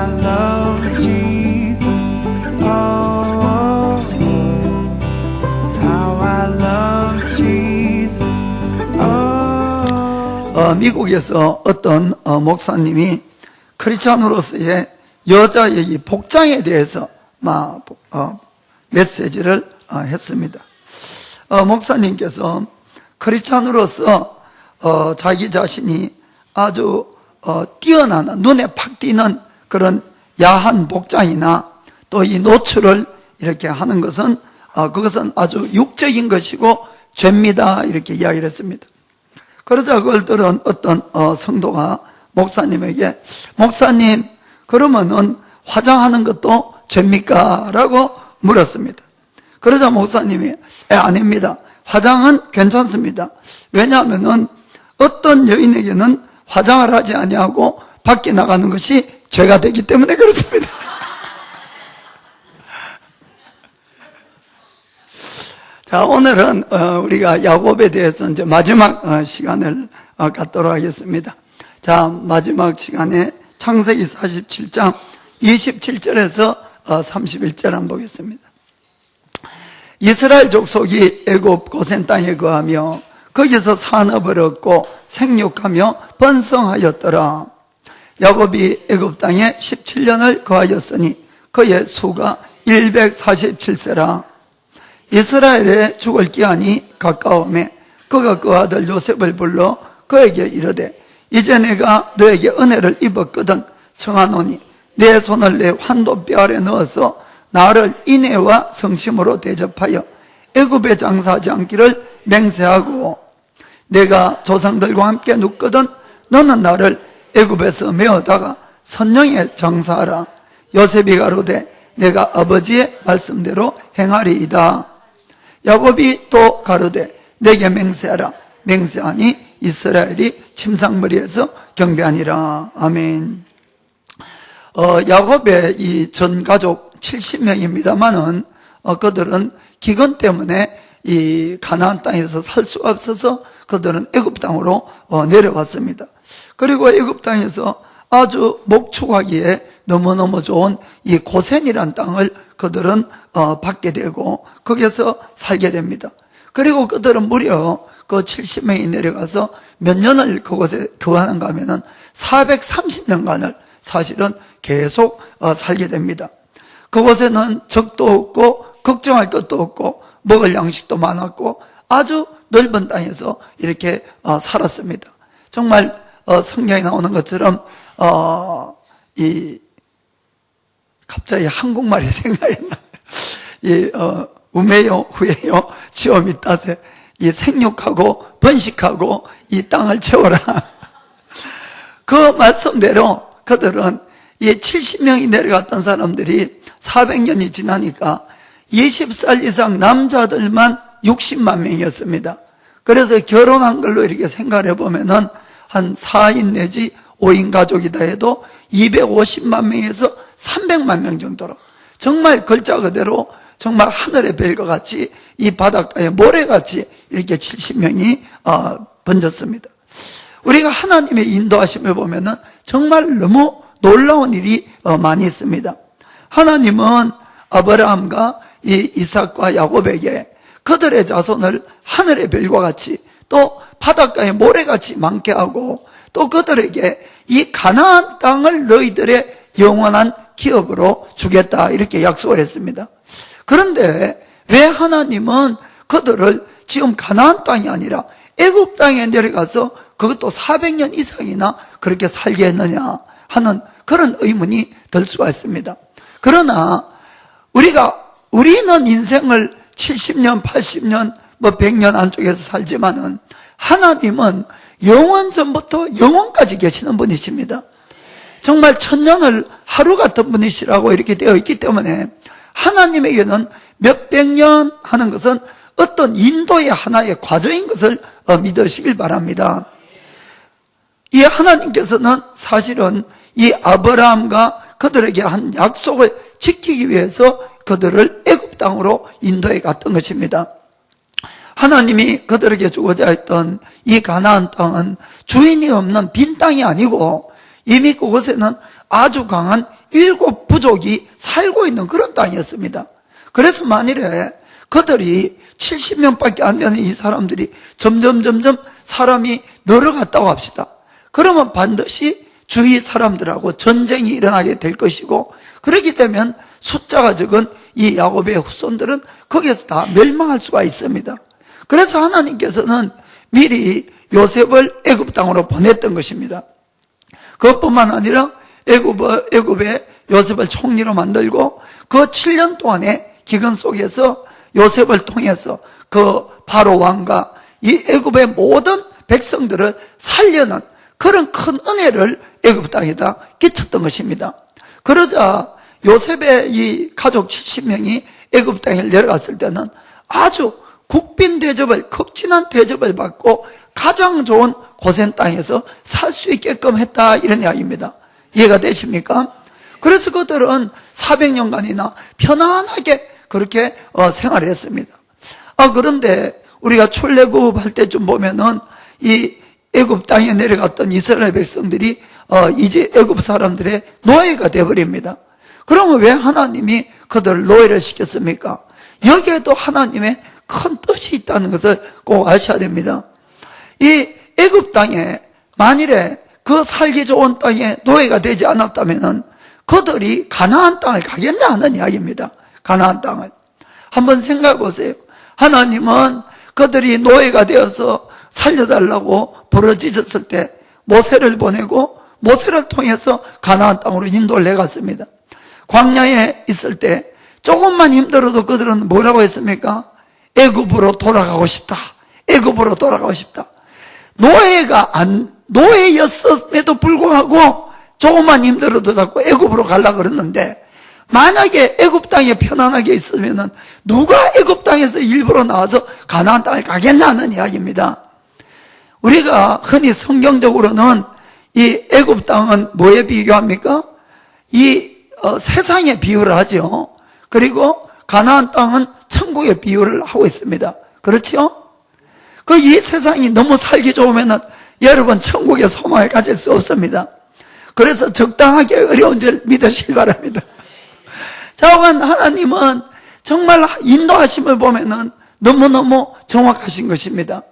I love Jesus. Oh, how I love Jesus. Oh. 미국에서 어떤 목사님이 크리스찬으로서의 여자의 이 복장에 대해서 메시지를 했습니다. 목사님께서 크리스찬으로서 자기 자신이 아주 뛰어난, 눈에 팍 띄는 그런 야한 복장이나 또 이 노출을 이렇게 하는 것은 그것은 아주 육적인 것이고 죄입니다, 이렇게 이야기를 했습니다. 그러자 그걸 들은 어떤 성도가 목사님에게, 목사님, 그러면은 화장하는 것도 죄입니까? 라고 물었습니다. 그러자 목사님이 아닙니다. 화장은 괜찮습니다. 왜냐하면은 어떤 여인에게는 화장을 하지 아니하고 밖에 나가는 것이 죄가 되기 때문에 그렇습니다. 자, 오늘은 우리가 야곱에 대해서 이제 마지막 시간을 갖도록 하겠습니다. 자, 마지막 시간에 창세기 47장 27절에서 31절 한번 보겠습니다. 이스라엘 족속이 애굽 고센 땅에 거하며 거기서 산업을 얻고 생육하며 번성하였더라. 야곱이 애굽 땅에 17년을 거하였으니 그의 수가 147세라. 이스라엘의 죽을 기한이 가까우매 그가 그 아들 요셉을 불러 그에게 이르되, 이제 내가 너에게 은혜를 입었거든 청하노니 내 손을 내 환도뼈 아래 넣어서 나를 인애와 성심으로 대접하여 애굽에 장사하지 않기를 맹세하고, 내가 조상들과 함께 눕거든 너는 나를 애굽에서 메어다가 선영에 장사하라. 요셉이 가로되, 내가 아버지의 말씀대로 행하리이다. 야곱이 또 가로되, 내게 맹세하라. 맹세하니 이스라엘이 침상머리에서 경배하니라. 아멘. 야곱의 이 전 가족 70명입니다만은 그들은 기근 때문에 이 가나안 땅에서 살 수가 없어서 그들은 애굽 땅으로 내려왔습니다. 그리고 애굽 땅에서 아주 목축하기에 너무너무 좋은 이 고센이란 땅을 그들은 받게 되고 거기에서 살게 됩니다. 그리고 그들은 무려 그 70명이 내려가서 몇 년을 그곳에 거하는가 하면은 430년간을 사실은 계속 살게 됩니다. 그곳에는 적도 없고 걱정할 것도 없고 먹을 양식도 많았고 아주 넓은 땅에서 이렇게 살았습니다. 정말 성경에 나오는 것처럼 갑자기 한국말이 생각이 나요. 우매요 후에요 지엄이 따세, 이 생육하고 번식하고 이 땅을 채워라. 그 말씀대로 그들은 이 70명이 내려갔던 사람들이 400년이 지나니까 20살 이상 남자들만 60만 명이었습니다. 그래서 결혼한 걸로 이렇게 생각해 보면은 한 4인 내지 5인 가족이다 해도 250만 명에서 300만 명 정도로, 정말 글자 그대로 정말 하늘의 별과 같이 이 바닷가의 모래같이 이렇게 70명이 번졌습니다. 우리가 하나님의 인도하심을 보면은 정말 너무 놀라운 일이 많이 있습니다. 하나님은 아브라함과 이 이삭과 야곱에게 그들의 자손을 하늘의 별과 같이 또 바닷가의 모래같이 많게 하고, 또 그들에게 이 가나안 땅을 너희들의 영원한 기업으로 주겠다, 이렇게 약속을 했습니다. 그런데 왜 하나님은 그들을 지금 가나안 땅이 아니라 애굽 땅에 내려가서 그것도 400년 이상이나 그렇게 살게 했느냐 하는 그런 의문이 들 수가 있습니다. 그러나 우리는 인생을 70년, 80년, 100년 안쪽에서 살지만은 하나님은 영원 전부터 영원까지 계시는 분이십니다. 정말 천년을 하루 같은 분이시라고 이렇게 되어 있기 때문에 하나님에게는 몇백 년 하는 것은 어떤 인도의 하나의 과정인 것을 믿으시길 바랍니다. 이 하나님께서는 사실은 이 아브라함과 그들에게 한 약속을 지키기 위해서 그들을 애굽 땅으로 인도해 갔던 것입니다. 하나님이 그들에게 주고자 했던 이 가나안 땅은 주인이 없는 빈 땅이 아니고 이미 그곳에는 아주 강한 일곱 부족이 살고 있는 그런 땅이었습니다. 그래서 만일에 그들이 70명밖에 안 되는 이 사람들이 점점 사람이 늘어갔다고 합시다. 그러면 반드시 주위 사람들하고 전쟁이 일어나게 될 것이고, 그렇게 되면 숫자가 적은 이 야곱의 후손들은 거기에서 다 멸망할 수가 있습니다. 그래서 하나님께서는 미리 요셉을 애굽 땅으로 보냈던 것입니다. 그것뿐만 아니라 애굽에 요셉을 총리로 만들고 그 7년 동안의 기근 속에서 요셉을 통해서 그 바로 왕과 이 애굽의 모든 백성들을 살려는 그런 큰 은혜를 애굽 땅에다 끼쳤던 것입니다. 그러자 요셉의 이 가족 70명이 애굽 땅에 내려갔을 때는 아주 국빈 대접을, 극진한 대접을 받고 가장 좋은 고센 땅에서 살 수 있게끔 했다, 이런 이야기입니다. 이해가 되십니까? 그래서 그들은 400년간이나 편안하게 그렇게 생활을 했습니다. 그런데 우리가 출애굽할 때쯤 보면은 이 애굽 땅에 내려갔던 이스라엘 백성들이 이제 애굽 사람들의 노예가 되어버립니다. 그러면 왜 하나님이 그들을 노예를 시켰습니까? 여기에도 하나님의 큰 뜻이 있다는 것을 꼭 아셔야 됩니다. 이 애굽 땅에 만일에 그 살기 좋은 땅에 노예가 되지 않았다면은 그들이 가나안 땅을 가겠냐 하는 이야기입니다. 가나안 땅을. 한번 생각해 보세요. 하나님은 그들이 노예가 되어서 살려달라고 부르짖었을 때 모세를 보내고 모세를 통해서 가나안 땅으로 인도를 내갔습니다. 광야에 있을 때 조금만 힘들어도 그들은 뭐라고 했습니까? 애굽으로 돌아가고 싶다. 애굽으로 돌아가고 싶다. 노예였음에도 불구하고 조금만 힘들어도 자꾸 애굽으로 가려고 그러는데, 만약에 애굽 땅에 편안하게 있으면은 누가 애굽 땅에서 일부러 나와서 가나안 땅을 가겠냐는 이야기입니다. 우리가 흔히 성경적으로는 이 애굽 땅은 뭐에 비교합니까? 이 세상에 비유를 하죠. 그리고 가나안 땅은 천국에 비유를 하고 있습니다. 그렇죠? 이 세상이 너무 살기 좋으면은 여러분 천국에 소망을 가질 수 없습니다. 그래서 적당하게 어려운 줄 믿으시기 바랍니다. 자오간 하나님은 정말 인도하심을 보면은 너무너무 정확하신 것입니다.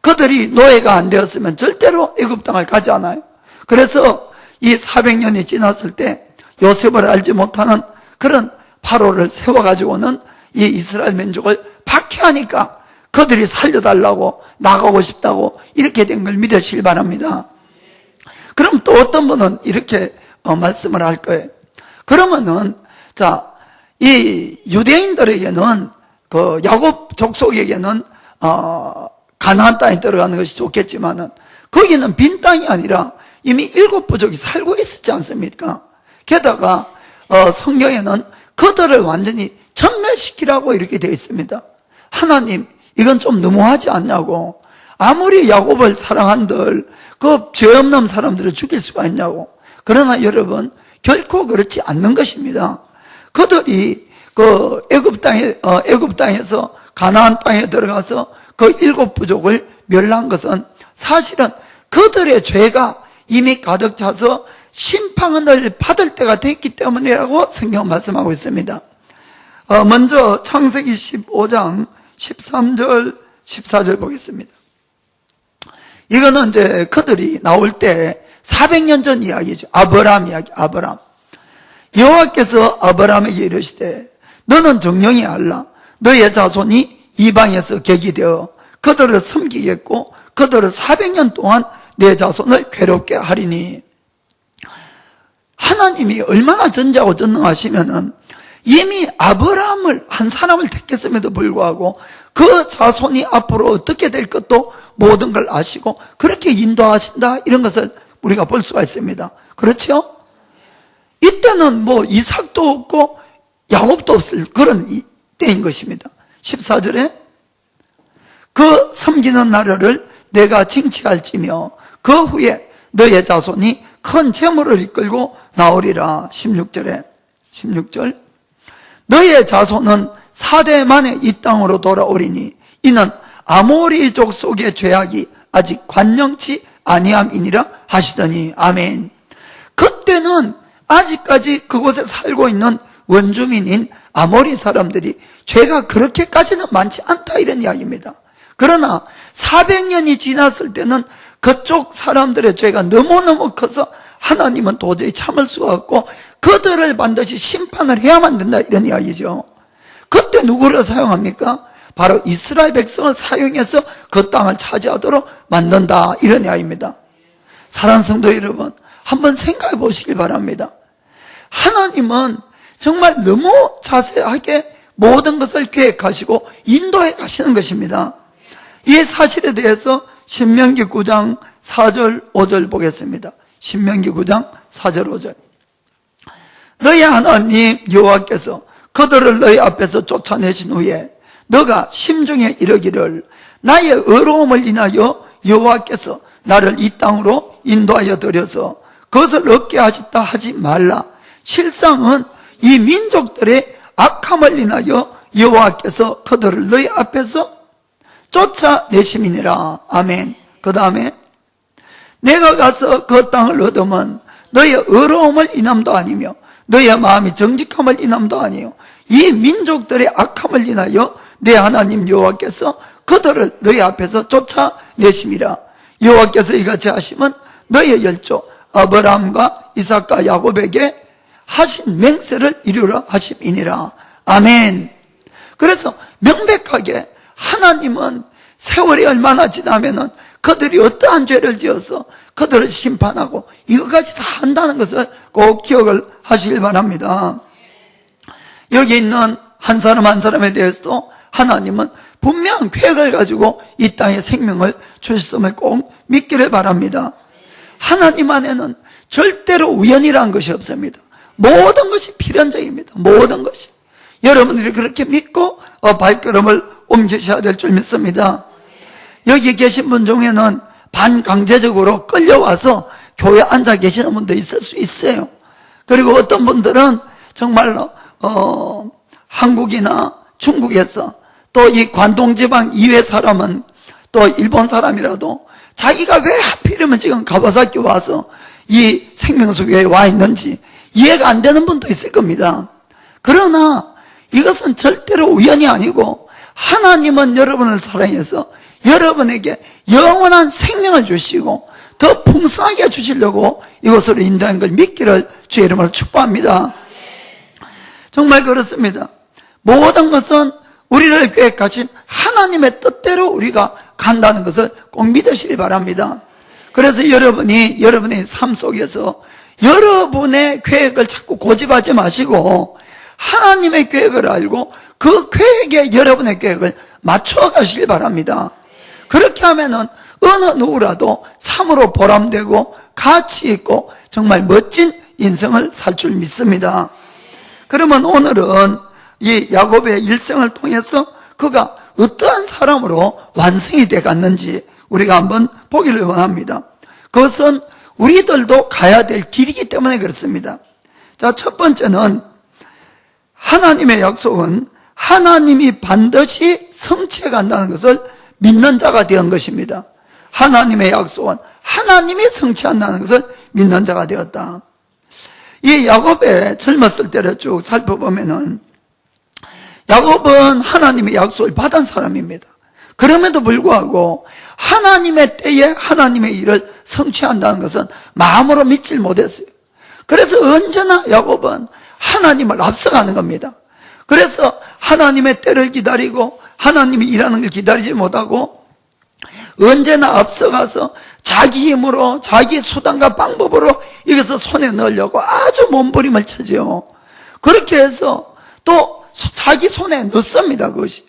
그들이 노예가 안 되었으면 절대로 애굽 땅을 가지 않아요. 그래서 이 400년이 지났을 때 요셉을 알지 못하는 그런 파로를 세워가지고는 이 이스라엘 민족을 박해하니까 그들이 살려달라고 나가고 싶다고 이렇게 된 걸 믿으시길 바랍니다. 그럼 또 어떤 분은 이렇게 말씀을 할 거예요. 그러면은 이 유대인들에게는 그 야곱 족속에게는 가나안 땅에 들어가는 것이 좋겠지만은 거기는 빈 땅이 아니라 이미 7 부족이 살고 있었지 않습니까? 게다가 성경에는 그들을 완전히 전멸시키라고 이렇게 되어 있습니다. 하나님, 이건 좀 너무하지 않냐고. 아무리 야곱을 사랑한들 그 죄 없는 사람들을 죽일 수가 있냐고. 그러나 여러분, 결코 그렇지 않는 것입니다. 그들이 그 애굽 땅에서 가나안 땅에 들어가서 그 7 부족을 멸한 것은 사실은 그들의 죄가 이미 가득 차서 심판을 받을 때가 됐기 때문이라고 성경 말씀하고 있습니다. 먼저 창세기 15장 13절 14절 보겠습니다. 이거는 이제 그들이 나올 때 400년 전 이야기죠. 아브라함 이야기. 아브라함. 여호와께서 아브라함에게 이르시되 너는 정령이 알라. 너의 자손이 이방에서 객이 되어 그들을 섬기겠고 그들을 400년 동안 내 자손을 괴롭게 하리니. 하나님이 얼마나 전지하고 전능하시면은 이미 아브라함을 한 사람을 택했음에도 불구하고 그 자손이 앞으로 어떻게 될 것도 모든 걸 아시고 그렇게 인도하신다, 이런 것을 우리가 볼 수가 있습니다. 그렇죠? 이때는 뭐 이삭도 없고 야곱도 없을 그런 때인 것입니다. 14절에 그 섬기는 나라를 내가 징치할지며 그 후에 너의 자손이 큰 재물을 이끌고 나오리라. 16절 너의 자손은 4대 만에 이 땅으로 돌아오리니 이는 아모리 족속의 죄악이 아직 관영치 아니함이니라 하시더니. 아멘. 그때는 아직까지 그곳에 살고 있는 원주민인 아모리 사람들이 죄가 그렇게까지는 많지 않다, 이런 이야기입니다. 그러나 400년이 지났을 때는 그쪽 사람들의 죄가 너무너무 커서 하나님은 도저히 참을 수가 없고 그들을 반드시 심판을 해야만 된다, 이런 이야기죠. 그때 누구를 사용합니까? 바로 이스라엘 백성을 사용해서 그 땅을 차지하도록 만든다, 이런 이야기입니다. 사랑하는 성도 여러분, 한번 생각해 보시길 바랍니다. 하나님은 정말 너무 자세하게 모든 것을 계획하시고 인도해 가시는 것입니다. 이 사실에 대해서 신명기 9장 4절 5절 보겠습니다. 신명기 9장 4절 5절. 너희 하나님 여호와께서 그들을 너희 앞에서 쫓아내신 후에 너가 심중에 이르기를 나의 의로움을 인하여 여호와께서 나를 이 땅으로 인도하여 들여서 그것을 얻게 하셨다 하지 말라. 실상은 이 민족들의 악함을 인하여 여호와께서 그들을 너희 앞에서 쫓아내심이니라. 아멘. 그 다음에 내가 가서 그 땅을 얻으면 너희의 의로움을 인함도 아니며 너희의 마음이 정직함을 인함도 아니요 이 민족들의 악함을 인하여 내 하나님 여호와께서 그들을 너희 앞에서 쫓아내심이라. 여호와께서 이같이 하시면 너희의 열조 아브라함과 이삭과 야곱에게 하신 맹세를 이루라 하심이니라. 아멘. 그래서 명백하게 하나님은 세월이 얼마나 지나면은 그들이 어떠한 죄를 지어서 그들을 심판하고 이것까지 다 한다는 것을 꼭 기억을 하시길 바랍니다. 여기 있는 한 사람 한 사람에 대해서도 하나님은 분명한 계획을 가지고 이 땅에 생명을 주셨음을 꼭 믿기를 바랍니다. 하나님 안에는 절대로 우연이라는 것이 없습니다. 모든 것이 필연적입니다. 모든 것이. 여러분들이 그렇게 믿고 발걸음을 옮기셔야 될 줄 믿습니다. 여기 계신 분 중에는 반강제적으로 끌려와서 교회에 앉아 계시는 분도 있을 수 있어요. 그리고 어떤 분들은 정말로 한국이나 중국에서 또 이 관동지방 이외 사람은 또 일본 사람이라도 자기가 왜 하필이면 지금 가바사키 와서 이 생명수교회에 와 있는지 이해가 안 되는 분도 있을 겁니다. 그러나 이것은 절대로 우연이 아니고 하나님은 여러분을 사랑해서 여러분에게 영원한 생명을 주시고 더 풍성하게 주시려고 이곳으로 인도한 걸 믿기를 주의 이름으로 축복합니다. 정말 그렇습니다. 모든 것은 우리를 계획하신 하나님의 뜻대로 우리가 간다는 것을 꼭 믿으시기 바랍니다. 그래서 여러분의 삶 속에서 여러분의 계획을 자꾸 고집하지 마시고 하나님의 계획을 알고 그 계획에 여러분의 계획을 맞춰 가시길 바랍니다. 그렇게 하면은 어느 누구라도 참으로 보람되고 가치 있고 정말 멋진 인생을 살 줄 믿습니다. 그러면 오늘은 이 야곱의 일생을 통해서 그가 어떠한 사람으로 완성이 돼 갔는지 우리가 한번 보기를 원합니다. 그것은 우리들도 가야 될 길이기 때문에 그렇습니다. 자, 첫 번째는 하나님의 약속은 하나님이 반드시 성취해 간다는 것을 믿는 자가 되는 것입니다. 하나님의 약속은 하나님이 성취한다는 것을 믿는 자가 되었다. 이 야곱의 젊었을 때를 쭉 살펴보면은 야곱은 하나님의 약속을 받은 사람입니다. 그럼에도 불구하고 하나님의 때에 하나님의 일을 성취한다는 것은 마음으로 믿질 못했어요. 그래서 언제나 야곱은 하나님을 앞서가는 겁니다. 그래서 하나님의 때를 기다리고 하나님이 일하는 걸 기다리지 못하고 언제나 앞서가서 자기 힘으로 자기 수단과 방법으로 이것을 손에 넣으려고 아주 몸부림을 쳐죠. 그렇게 해서 또 자기 손에 넣습니다. 그것이.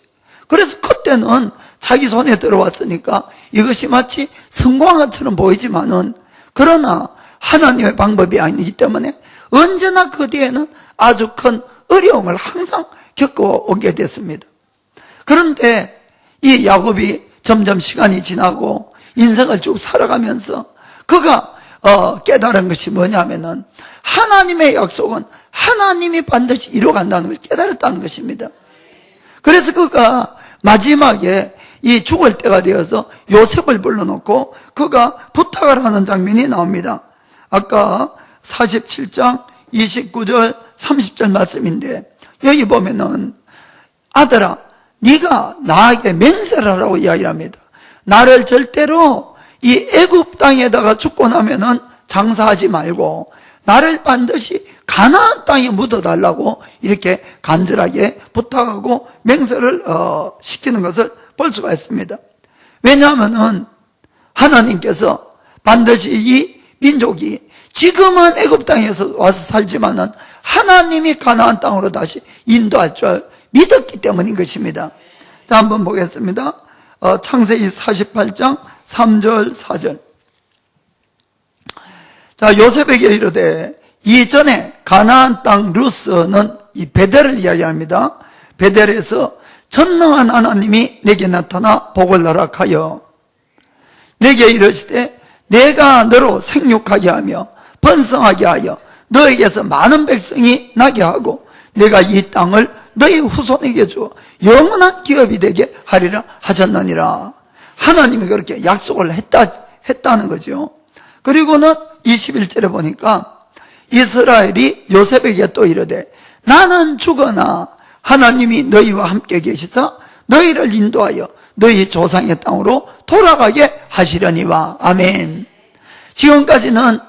그래서 그때는 자기 손에 들어왔으니까 이것이 마치 성공한 것처럼 보이지만은 그러나 하나님의 방법이 아니기 때문에 언제나 그 뒤에는 아주 큰 어려움을 항상 겪어오게 됐습니다. 그런데 이 야곱이 점점 시간이 지나고 인생을 쭉 살아가면서 그가 깨달은 것이 뭐냐면은 하나님의 약속은 하나님이 반드시 이루어간다는 걸 깨달았다는 것입니다. 그래서 그가 마지막에 이 죽을 때가 되어서 요셉을 불러놓고 그가 부탁을 하는 장면이 나옵니다. 아까 47장 29절 30절 말씀인데, 여기 보면은 아들아 네가 나에게 맹세를 하라고 이야기합니다. 나를 절대로 이 애굽 땅에다가 죽고 나면은 장사하지 말고 나를 반드시 가나안 땅에 묻어달라고 이렇게 간절하게 부탁하고 맹세를 시키는 것을 볼 수가 있습니다. 왜냐하면은 하나님께서 반드시 이 민족이 지금은 애굽 땅에서 와서 살지만은 하나님이 가나안 땅으로 다시 인도할 줄 믿었기 때문인 것입니다. 자, 한번 보겠습니다. 창세기 48장 3절 4절. 자, 요셉에게 이르되 이전에 가나안 땅 루스는 이 베델을 이야기합니다. 베델에서 전능한 하나님이 내게 나타나 복을 허락하여 내게 이르시되 내가 너로 생육하게 하며 번성하게 하여 너에게서 많은 백성이 나게 하고 내가 이 땅을 너희 후손에게 주어 영원한 기업이 되게 하리라 하셨느니라. 하나님이 그렇게 약속을 했다는 거죠. 그리고는 21절에 보니까 이스라엘이 요셉에게 또 이르되 나는 죽으나 하나님이 너희와 함께 계시사 너희를 인도하여 너희 조상의 땅으로 돌아가게 하시려니와. 아멘. 지금까지는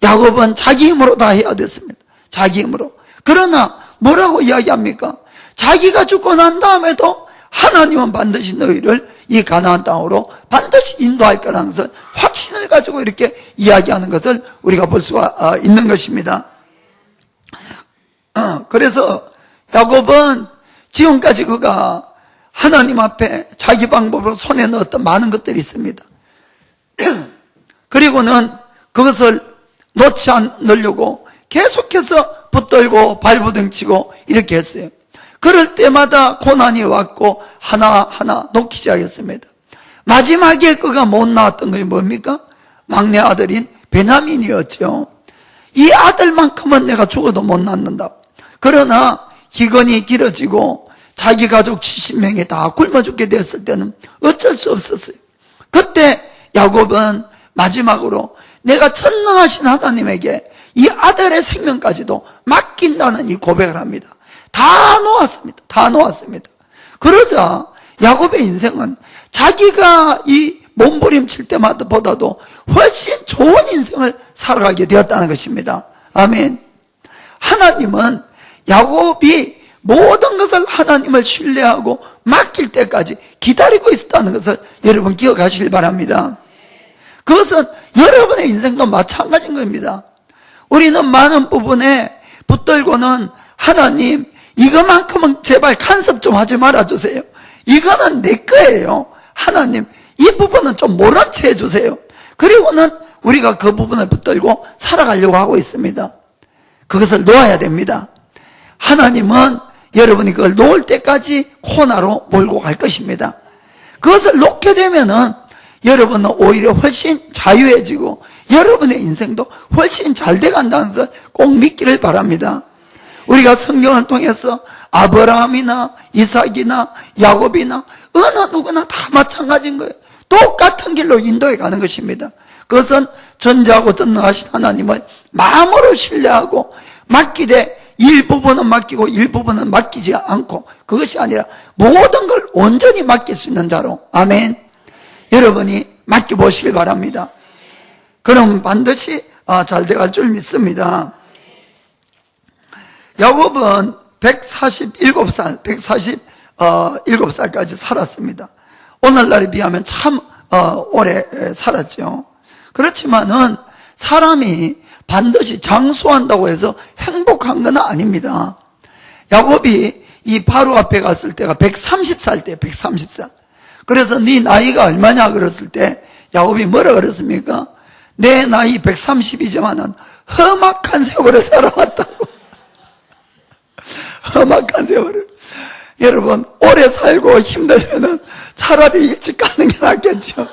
야곱은 자기 힘으로 다 해야 됐습니다. 자기 힘으로. 그러나 뭐라고 이야기합니까? 자기가 죽고 난 다음에도 하나님은 반드시 너희를 이 가나안 땅으로 반드시 인도할 거라는 것을 확신을 가지고 이렇게 이야기하는 것을 우리가 볼 수가 있는 것입니다. 그래서 야곱은 지금까지 그가 하나님 앞에 자기 방법으로 손에 넣었던 많은 것들이 있습니다. 그리고는 그것을 놓지 않으려고 계속해서 붙들고 발부둥치고 이렇게 했어요. 그럴 때마다 고난이 왔고 하나하나 놓기 시작했습니다. 마지막에 그가 못 나왔던 것이 뭡니까? 막내 아들인 베냐민이었죠. 이 아들만큼은 내가 죽어도 못 낳는다. 그러나 기근이 길어지고 자기 가족 70명이 다 굶어 죽게 됐을 때는 어쩔 수 없었어요. 그때 야곱은 마지막으로 내가 전능하신 하나님에게 이 아들의 생명까지도 맡긴다는 이 고백을 합니다. 다 놓았습니다. 다 놓았습니다. 그러자 야곱의 인생은 자기가 이 몸부림칠 때마다 보다도 훨씬 좋은 인생을 살아가게 되었다는 것입니다. 아멘. 하나님은 야곱이 모든 것을 하나님을 신뢰하고 맡길 때까지 기다리고 있었다는 것을 여러분 기억하시길 바랍니다. 그것은 여러분의 인생도 마찬가지인 겁니다. 우리는 많은 부분에 붙들고는 하나님 이것만큼은 제발 간섭 좀 하지 말아주세요. 이거는 내 거예요. 하나님 이 부분은 좀 모른 채 해주세요. 그리고는 우리가 그 부분을 붙들고 살아가려고 하고 있습니다. 그것을 놓아야 됩니다. 하나님은 여러분이 그걸 놓을 때까지 코너로 몰고 갈 것입니다. 그것을 놓게 되면은 여러분은 오히려 훨씬 자유해지고 여러분의 인생도 훨씬 잘 돼간다는 것을 꼭 믿기를 바랍니다. 우리가 성경을 통해서 아브라함이나 이삭이나 야곱이나 어느 누구나 다 마찬가지인 거예요. 똑같은 길로 인도해 가는 것입니다. 그것은 전지하고 전능하신 하나님을 마음으로 신뢰하고 맡기되 일부분은 맡기고 일부분은 맡기지 않고 그것이 아니라 모든 걸 온전히 맡길 수 있는 자로. 아멘. 여러분이 맡겨보시길 바랍니다. 그럼 반드시 잘 돼갈 줄 믿습니다. 야곱은 147살까지 살았습니다. 오늘날에 비하면 참 오래 살았죠. 그렇지만은 사람이 반드시 장수한다고 해서 행복한 건 아닙니다. 야곱이 이 바로 앞에 갔을 때가 130살 때 130살. 그래서 네 나이가 얼마냐 그랬을 때 야곱이 뭐라 그랬습니까? 내 나이 130이지만은 험악한 세월을 살아왔다고. 험악한 세월을. 여러분 오래 살고 힘들면은 차라리 일찍 가는 게 낫겠죠.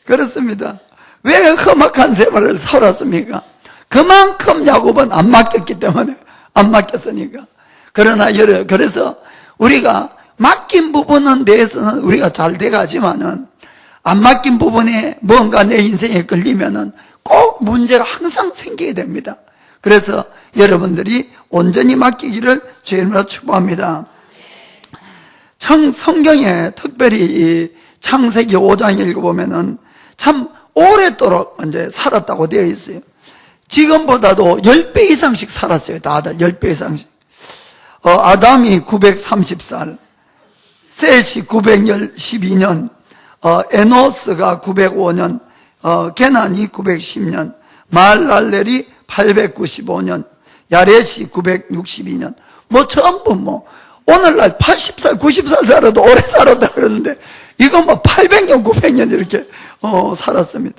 그렇습니다. 왜 험악한 세월을 살았습니까? 그만큼 야곱은 안 맡겼기 때문에. 안 맡겼으니까. 그래서 우리가 맡긴 부분에 대해서는 우리가 잘 돼가지만은 안 맡긴 부분에 뭔가 내 인생에 걸리면은 꼭 또 문제가 항상 생기게 됩니다. 그래서 여러분들이 온전히 맡기기를 주의 이름으로 축복합니다. 성경에 특별히 이 창세기 5장 읽어보면은 참 오랫도록 이제 살았다고 되어 있어요. 지금보다도 10배 이상씩 살았어요. 다들 10배 이상씩. 아담이 930살, 셋이 912년, 에노스가 905년, 게난이 910년, 마할랄렐이 895년, 야렛이 962년. 전부 오늘날 80살, 90살 살아도 오래 살았다 그러는데, 이건 800년, 900년 이렇게, 살았습니다.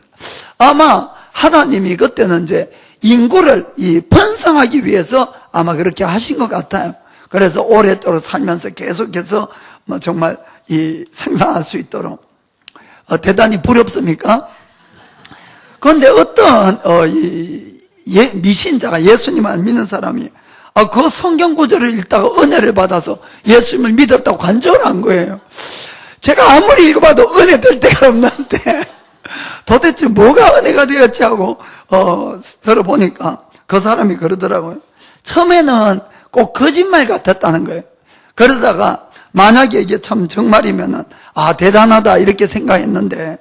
아마 하나님이 그때는 이제 인구를 번성하기 위해서 아마 그렇게 하신 것 같아요. 그래서 오랫도록 살면서 계속해서 정말 생산할 수 있도록. 대단히 부럽습니까? 그런데 어떤, 미신자가 예수님을 믿는 사람이 그 성경 구절을 읽다가 은혜를 받아서 예수님을 믿었다고 간증을 한 거예요. 제가 아무리 읽어봐도 은혜 될 데가 없는데 도대체 뭐가 은혜가 되었지 하고 들어보니까 그 사람이 그러더라고요. 처음에는 꼭 거짓말 같았다는 거예요. 그러다가 만약에 이게 참 정말이면은 대단하다 이렇게 생각했는데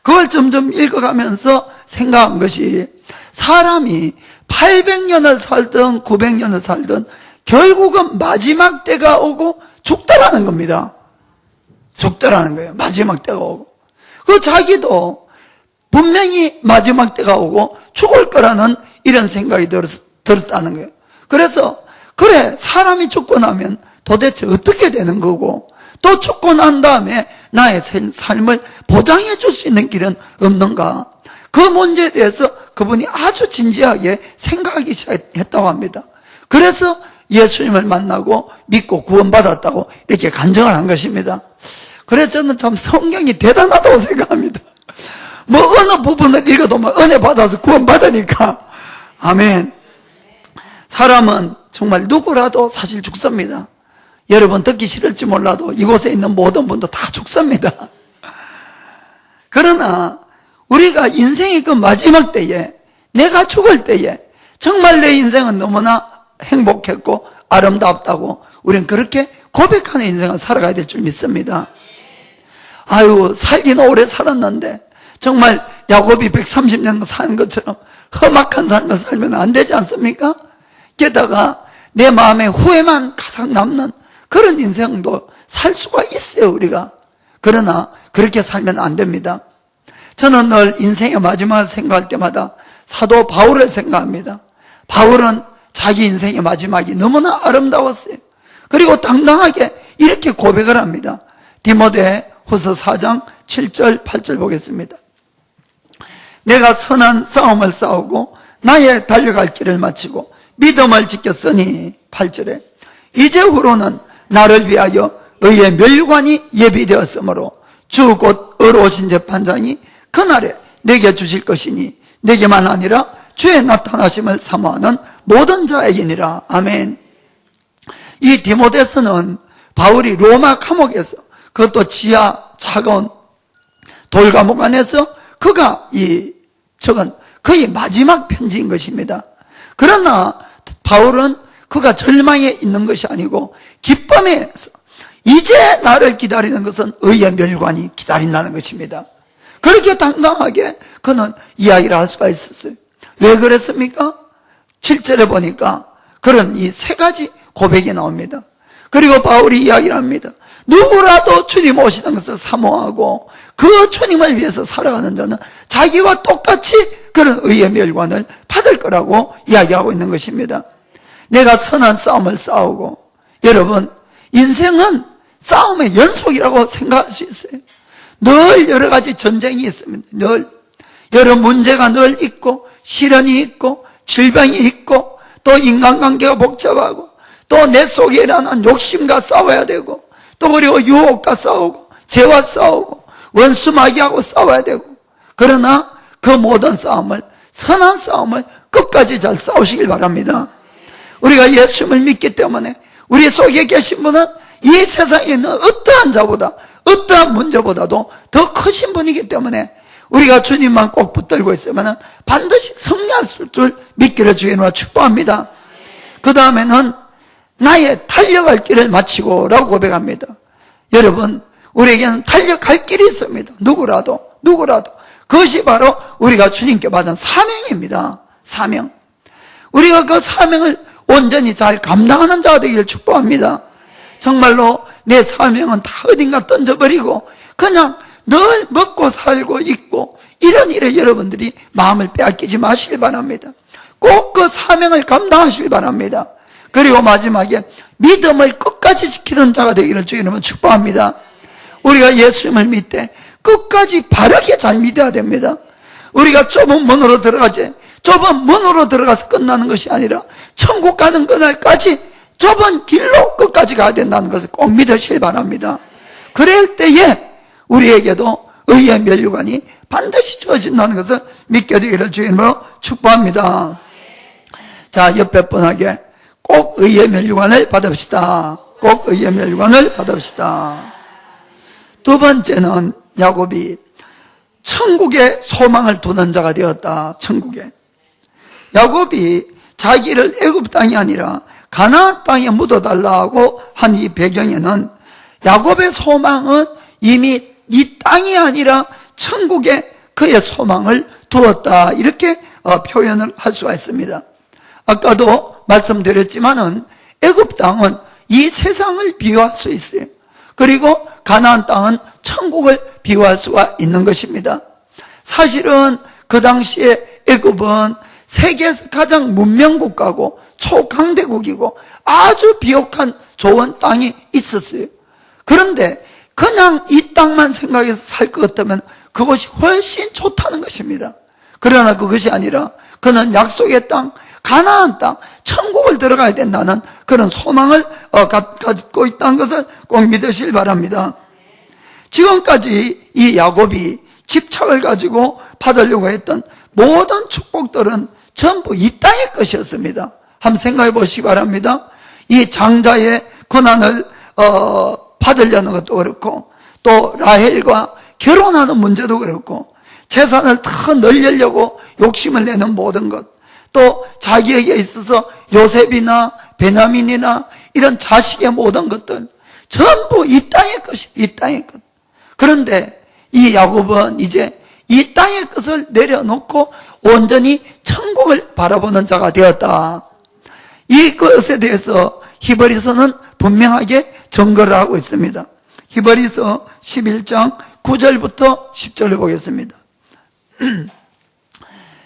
그걸 점점 읽어가면서 생각한 것이 사람이 800년을 살든 900년을 살든 결국은 마지막 때가 오고 죽더라는 겁니다. 죽더라는 거예요. 마지막 때가 오고. 자기도 분명히 마지막 때가 오고 죽을 거라는 이런 생각이 들었다는 거예요. 그래서 사람이 죽고 나면 도대체 어떻게 되는 거고 또 죽고 난 다음에 나의 삶을 보장해 줄 수 있는 길은 없는가? 그 문제에 대해서 그분이 아주 진지하게 생각하기 시작했다고 합니다. 그래서 예수님을 만나고 믿고 구원받았다고 이렇게 간증을 한 것입니다. 그래서 저는 참 성경이 대단하다고 생각합니다. 어느 부분을 읽어도 은혜 받아서 구원받으니까. 아멘. 사람은 정말 누구라도 사실 죽습니다. 여러분 듣기 싫을지 몰라도 이곳에 있는 모든 분도 다 죽습니다. 그러나 우리가 인생의 그 마지막 때에 내가 죽을 때에 정말 내 인생은 너무나 행복했고 아름답다고 우리는 그렇게 고백하는 인생을 살아가야 될 줄 믿습니다. 살기는 오래 살았는데 정말 야곱이 130년 사는 것처럼 험악한 삶을 살면 안 되지 않습니까? 게다가 내 마음에 후회만 가득 남는 그런 인생도 살 수가 있어요, 우리가. 그러나 그렇게 살면 안 됩니다. 저는 늘 인생의 마지막을 생각할 때마다 사도 바울을 생각합니다. 바울은 자기 인생의 마지막이 너무나 아름다웠어요. 그리고 당당하게 이렇게 고백을 합니다. 디모데 후서 4장 7절 8절 보겠습니다. 내가 선한 싸움을 싸우고 나의 달려갈 길을 마치고 믿음을 지켰으니 8절에 이제후로는 나를 위하여 의의 멸관이 예비되었으므로 주 곧 의로우신 재판장이 그날에 내게 주실 것이니 내게만 아니라 주의 나타나심을 사모하는 모든 자에게니라. 아멘. 이 디모데서는 바울이 로마 감옥에서 그것도 지하 차가운 돌감옥 안에서 그가 적은 거의 마지막 편지인 것입니다. 그러나 바울은 그가 절망에 있는 것이 아니고 기쁨에서 이제 나를 기다리는 것은 의의 멸관이 기다린다는 것입니다. 그렇게 당당하게 그는 이야기를 할 수가 있었어요. 왜 그랬습니까? 7절에 보니까 그런 이 세 가지 고백이 나옵니다. 그리고 바울이 이야기를 합니다. 누구라도 주님 오시는 것을 사모하고 그 주님을 위해서 살아가는 자는 자기와 똑같이 그런 의의 멸관을 받을 거라고 이야기하고 있는 것입니다. 내가 선한 싸움을 싸우고, 여러분 인생은 싸움의 연속이라고 생각할 수 있어요. 늘 여러 가지 전쟁이 있습니다. 늘 여러 문제가 늘 있고 시련이 있고 질병이 있고 또 인간관계가 복잡하고 또 내 속에 일어난 욕심과 싸워야 되고 또 그리고 유혹과 싸우고 죄와 싸우고 원수마귀하고 싸워야 되고, 그러나 그 모든 싸움을, 선한 싸움을 끝까지 잘 싸우시길 바랍니다. 우리가 예수님을 믿기 때문에 우리 속에 계신 분은 이 세상에 있는 어떠한 자보다 어떠한 문제보다도 더 크신 분이기 때문에 우리가 주님만 꼭 붙들고 있으면 반드시 승리할 줄 믿기를 주님으로 축복합니다. 그 다음에는 나의 달려갈 길을 마치고 라고 고백합니다. 여러분, 우리에게는 달려갈 길이 있습니다. 누구라도 그것이 바로 우리가 주님께 받은 사명입니다. 사명. 우리가 그 사명을 온전히 잘 감당하는 자가 되기를 축복합니다. 정말로 내 사명은 다 어딘가 던져버리고 그냥 늘 먹고 살고 있고 이런 일에 여러분들이 마음을 빼앗기지 마시길 바랍니다. 꼭 그 사명을 감당하시길 바랍니다. 그리고 마지막에 믿음을 끝까지 지키는 자가 되기를 주님은 축복합니다. 우리가 예수님을 믿되 끝까지 바르게 잘 믿어야 됩니다. 우리가 좁은 문으로 들어가지, 좁은 문으로 들어가서 끝나는 것이 아니라 천국 가는 그날까지 좁은 길로 끝까지 가야 된다는 것을 꼭 믿으시길 바랍니다. 그럴 때에 우리에게도 의의 면류관이 반드시 주어진다는 것을 믿게 되기를 주님으로 축복합니다. 자, 옆에 분에게 꼭 의의 면류관을 받읍시다. 꼭 의의 면류관을 받읍시다. 두 번째는 야곱이 천국에 소망을 두는 자가 되었다. 천국에. 야곱이 자기를 애굽 땅이 아니라 가나안 땅에 묻어달라고 한 이 배경에는 야곱의 소망은 이미 이 땅이 아니라 천국에 그의 소망을 두었다. 이렇게 표현을 할 수가 있습니다. 아까도 말씀드렸지만은 애굽 땅은 이 세상을 비유할 수 있어요. 그리고 가나안 땅은 천국을 비유할 수가 있는 것입니다. 사실은 그 당시에 애굽은 세계에서 가장 문명국가고 초강대국이고 아주 비옥한 좋은 땅이 있었어요. 그런데 그냥 이 땅만 생각해서 살 것 같다면 그것이 훨씬 좋다는 것입니다. 그러나 그것이 아니라 그는 약속의 땅, 가나안 땅, 천국을 들어가야 된다는 그런 소망을 갖고 있다는 것을 꼭 믿으시길 바랍니다. 지금까지 이 야곱이 집착을 가지고 받으려고 했던 모든 축복들은 전부 이 땅의 것이었습니다. 한번 생각해 보시기 바랍니다. 이 장자의 권한을 받으려는 것도 그렇고, 또 라헬과 결혼하는 문제도 그렇고, 재산을 더 늘리려고 욕심을 내는 모든 것, 또 자기에게 있어서 요셉이나 베냐민이나 이런 자식의 모든 것들 전부 이 땅의 것이, 이 땅의 것. 그런데 이 야곱은 이제 이 땅의 것을 내려놓고 온전히 천국을 바라보는 자가 되었다. 이 것에 대해서 히브리서는 분명하게 증거를 하고 있습니다. 히브리서 11장 9절부터 10절을 보겠습니다.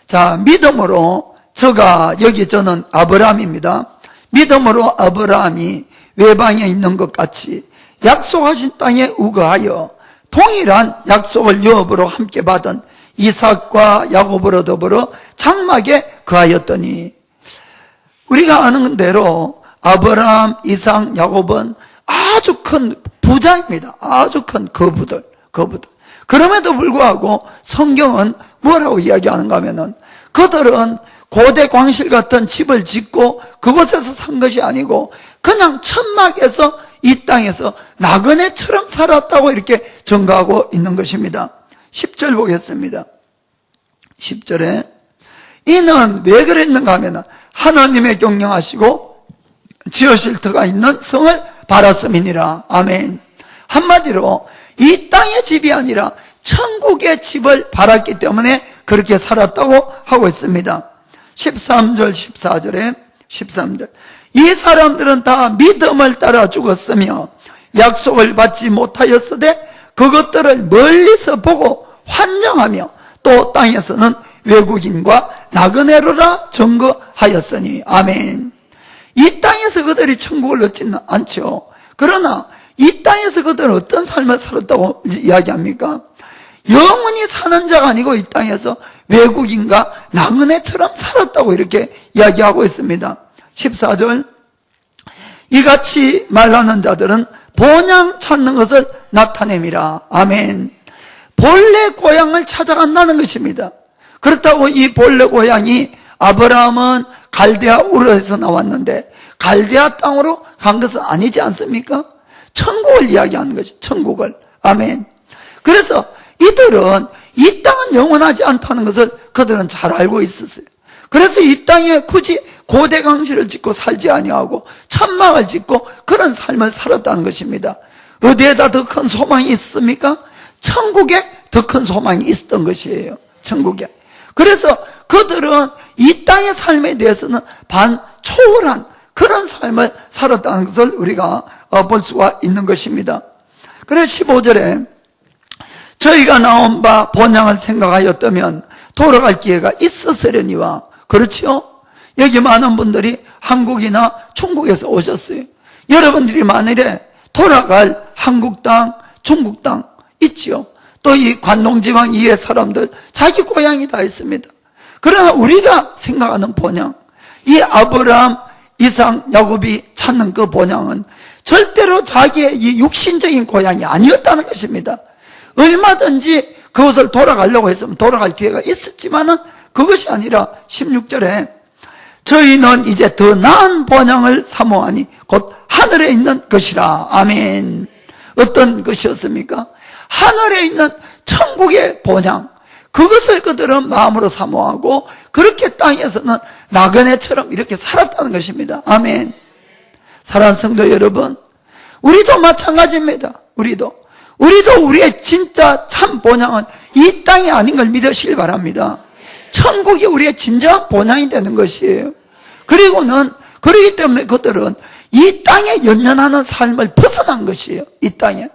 자, 믿음으로 저는 아브라함입니다. 믿음으로 아브라함이 외방에 있는 것 같이 약속하신 땅에 우거하여 동일한 약속을 유업으로 함께 받은 이삭과 야곱으로 더불어 장막에 거하였더니, 우리가 아는 대로 아브라함, 이삭, 야곱은 아주 큰 부자입니다. 아주 큰 거부들. 그럼에도 불구하고 성경은 뭐라고 이야기하는가 하면은 그들은 고대 광실 같은 집을 짓고 그곳에서 산 것이 아니고 그냥 천막에서 이 땅에서 나그네처럼 살았다고 이렇게 증거하고 있는 것입니다. 10절 보겠습니다. 10절에 이는 왜 그랬는가 하면 하나님의 경영하시고 지으실 터가 있는 성을 바랐음이니라. 아멘. 한마디로 이 땅의 집이 아니라 천국의 집을 바랐기 때문에 그렇게 살았다고 하고 있습니다. 13절 14절에 13절 이 사람들은 다 믿음을 따라 죽었으며 약속을 받지 못하였으되 그것들을 멀리서 보고 환영하며 또 땅에서는 외국인과 나그네로라 증거하였으니. 아멘. 이 땅에서 그들이 천국을 얻지는 않죠. 그러나 이 땅에서 그들은 어떤 삶을 살았다고 이야기합니까? 영원히 사는 자가 아니고 이 땅에서 외국인과 나그네처럼 살았다고 이렇게 이야기하고 있습니다. 14절 이같이 말하는 자들은 본향 찾는 것을 나타냄이라. 아멘. 본래 고향을 찾아간다는 것입니다. 그렇다고 이 본래 고향이 아브라함은 갈대아 우르에서 나왔는데 갈대아 땅으로 간 것은 아니지 않습니까? 천국을 이야기하는 거죠. 천국을. 아멘. 그래서 이들은 이 땅은 그것은 영원하지 않다는 것을 그들은 잘 알고 있었어요. 그래서 이 땅에 굳이 고대강실을 짓고 살지 아니하고 천막을 짓고 그런 삶을 살았다는 것입니다. 어디에다 더 큰 소망이 있습니까? 천국에 더 큰 소망이 있었던 것이에요. 천국에. 그래서 그들은 이 땅의 삶에 대해서는 반초월한 그런 삶을 살았다는 것을 우리가 볼 수가 있는 것입니다. 그래서 15절에 저희가 나온 바 본향을 생각하였다면 돌아갈 기회가 있었으려니와, 그렇지요? 여기 많은 분들이 한국이나 중국에서 오셨어요. 여러분들이 만일에 돌아갈 한국 땅, 중국 땅 있지요. 또 이 관동지방 이외의 사람들 자기 고향이 다 있습니다. 그러나 우리가 생각하는 본향, 이 아브라함, 이삭, 야곱이 찾는 그 본향은 절대로 자기의 이 육신적인 고향이 아니었다는 것입니다. 얼마든지 그것을 돌아가려고 했으면 돌아갈 기회가 있었지만은 그것이 아니라 16절에 저희는 이제 더 나은 본향을 사모하니 곧 하늘에 있는 것이라. 아멘. 어떤 것이었습니까? 하늘에 있는 천국의 본향, 그것을 그들은 마음으로 사모하고 그렇게 땅에서는 나그네처럼 이렇게 살았다는 것입니다. 아멘. 사랑하는 성도 여러분, 우리도 마찬가지입니다. 우리도 우리의 진짜 참 본향은 이 땅이 아닌 걸 믿으시길 바랍니다. 천국이 우리의 진정한 본향이 되는 것이에요. 그러기 때문에 그들은 이 땅에 연연하는 삶을 벗어난 것이에요. 이 땅에.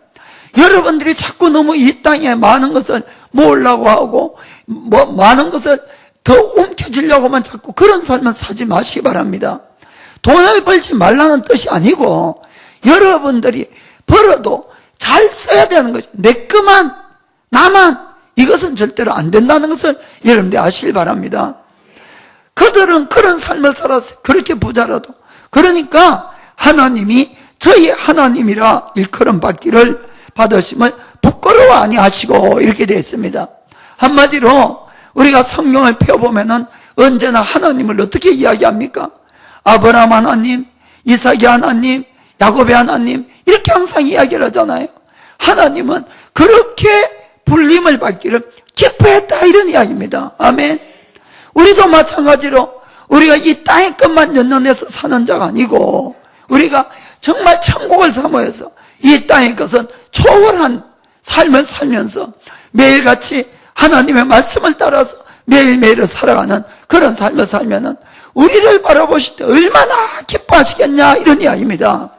여러분들이 자꾸 너무 이 땅에 많은 것을 모으려고 하고 많은 것을 더 움켜쥐려고만 자꾸 그런 삶은 사지 마시기 바랍니다. 돈을 벌지 말라는 뜻이 아니고 여러분들이 벌어도 잘 써야 되는 거죠. 내 것만, 나만, 이것은 절대로 안 된다는 것을 여러분들이 아시길 바랍니다. 그들은 그런 삶을 살았어요. 그렇게 부자라도. 그러니까 하나님이 저희 하나님이라 일컬음 받으심을 부끄러워 아니하시고 이렇게 되어 있습니다. 한마디로 우리가 성경을 펴보면은 언제나 하나님을 어떻게 이야기합니까? 아브라함 하나님, 이삭의 하나님, 야곱의 하나님, 이렇게 항상 이야기를 하잖아요. 하나님은 그렇게 불림을 받기를 기뻐했다, 이런 이야기입니다. 아멘. 우리도 마찬가지로 우리가 이 땅의 것만 연연해서 사는 자가 아니고 우리가 정말 천국을 사모해서 이 땅의 것은 초월한 삶을 살면서 매일같이 하나님의 말씀을 따라서 매일매일을 살아가는 그런 삶을 살면은 우리를 바라보실 때 얼마나 기뻐하시겠냐, 이런 이야기입니다.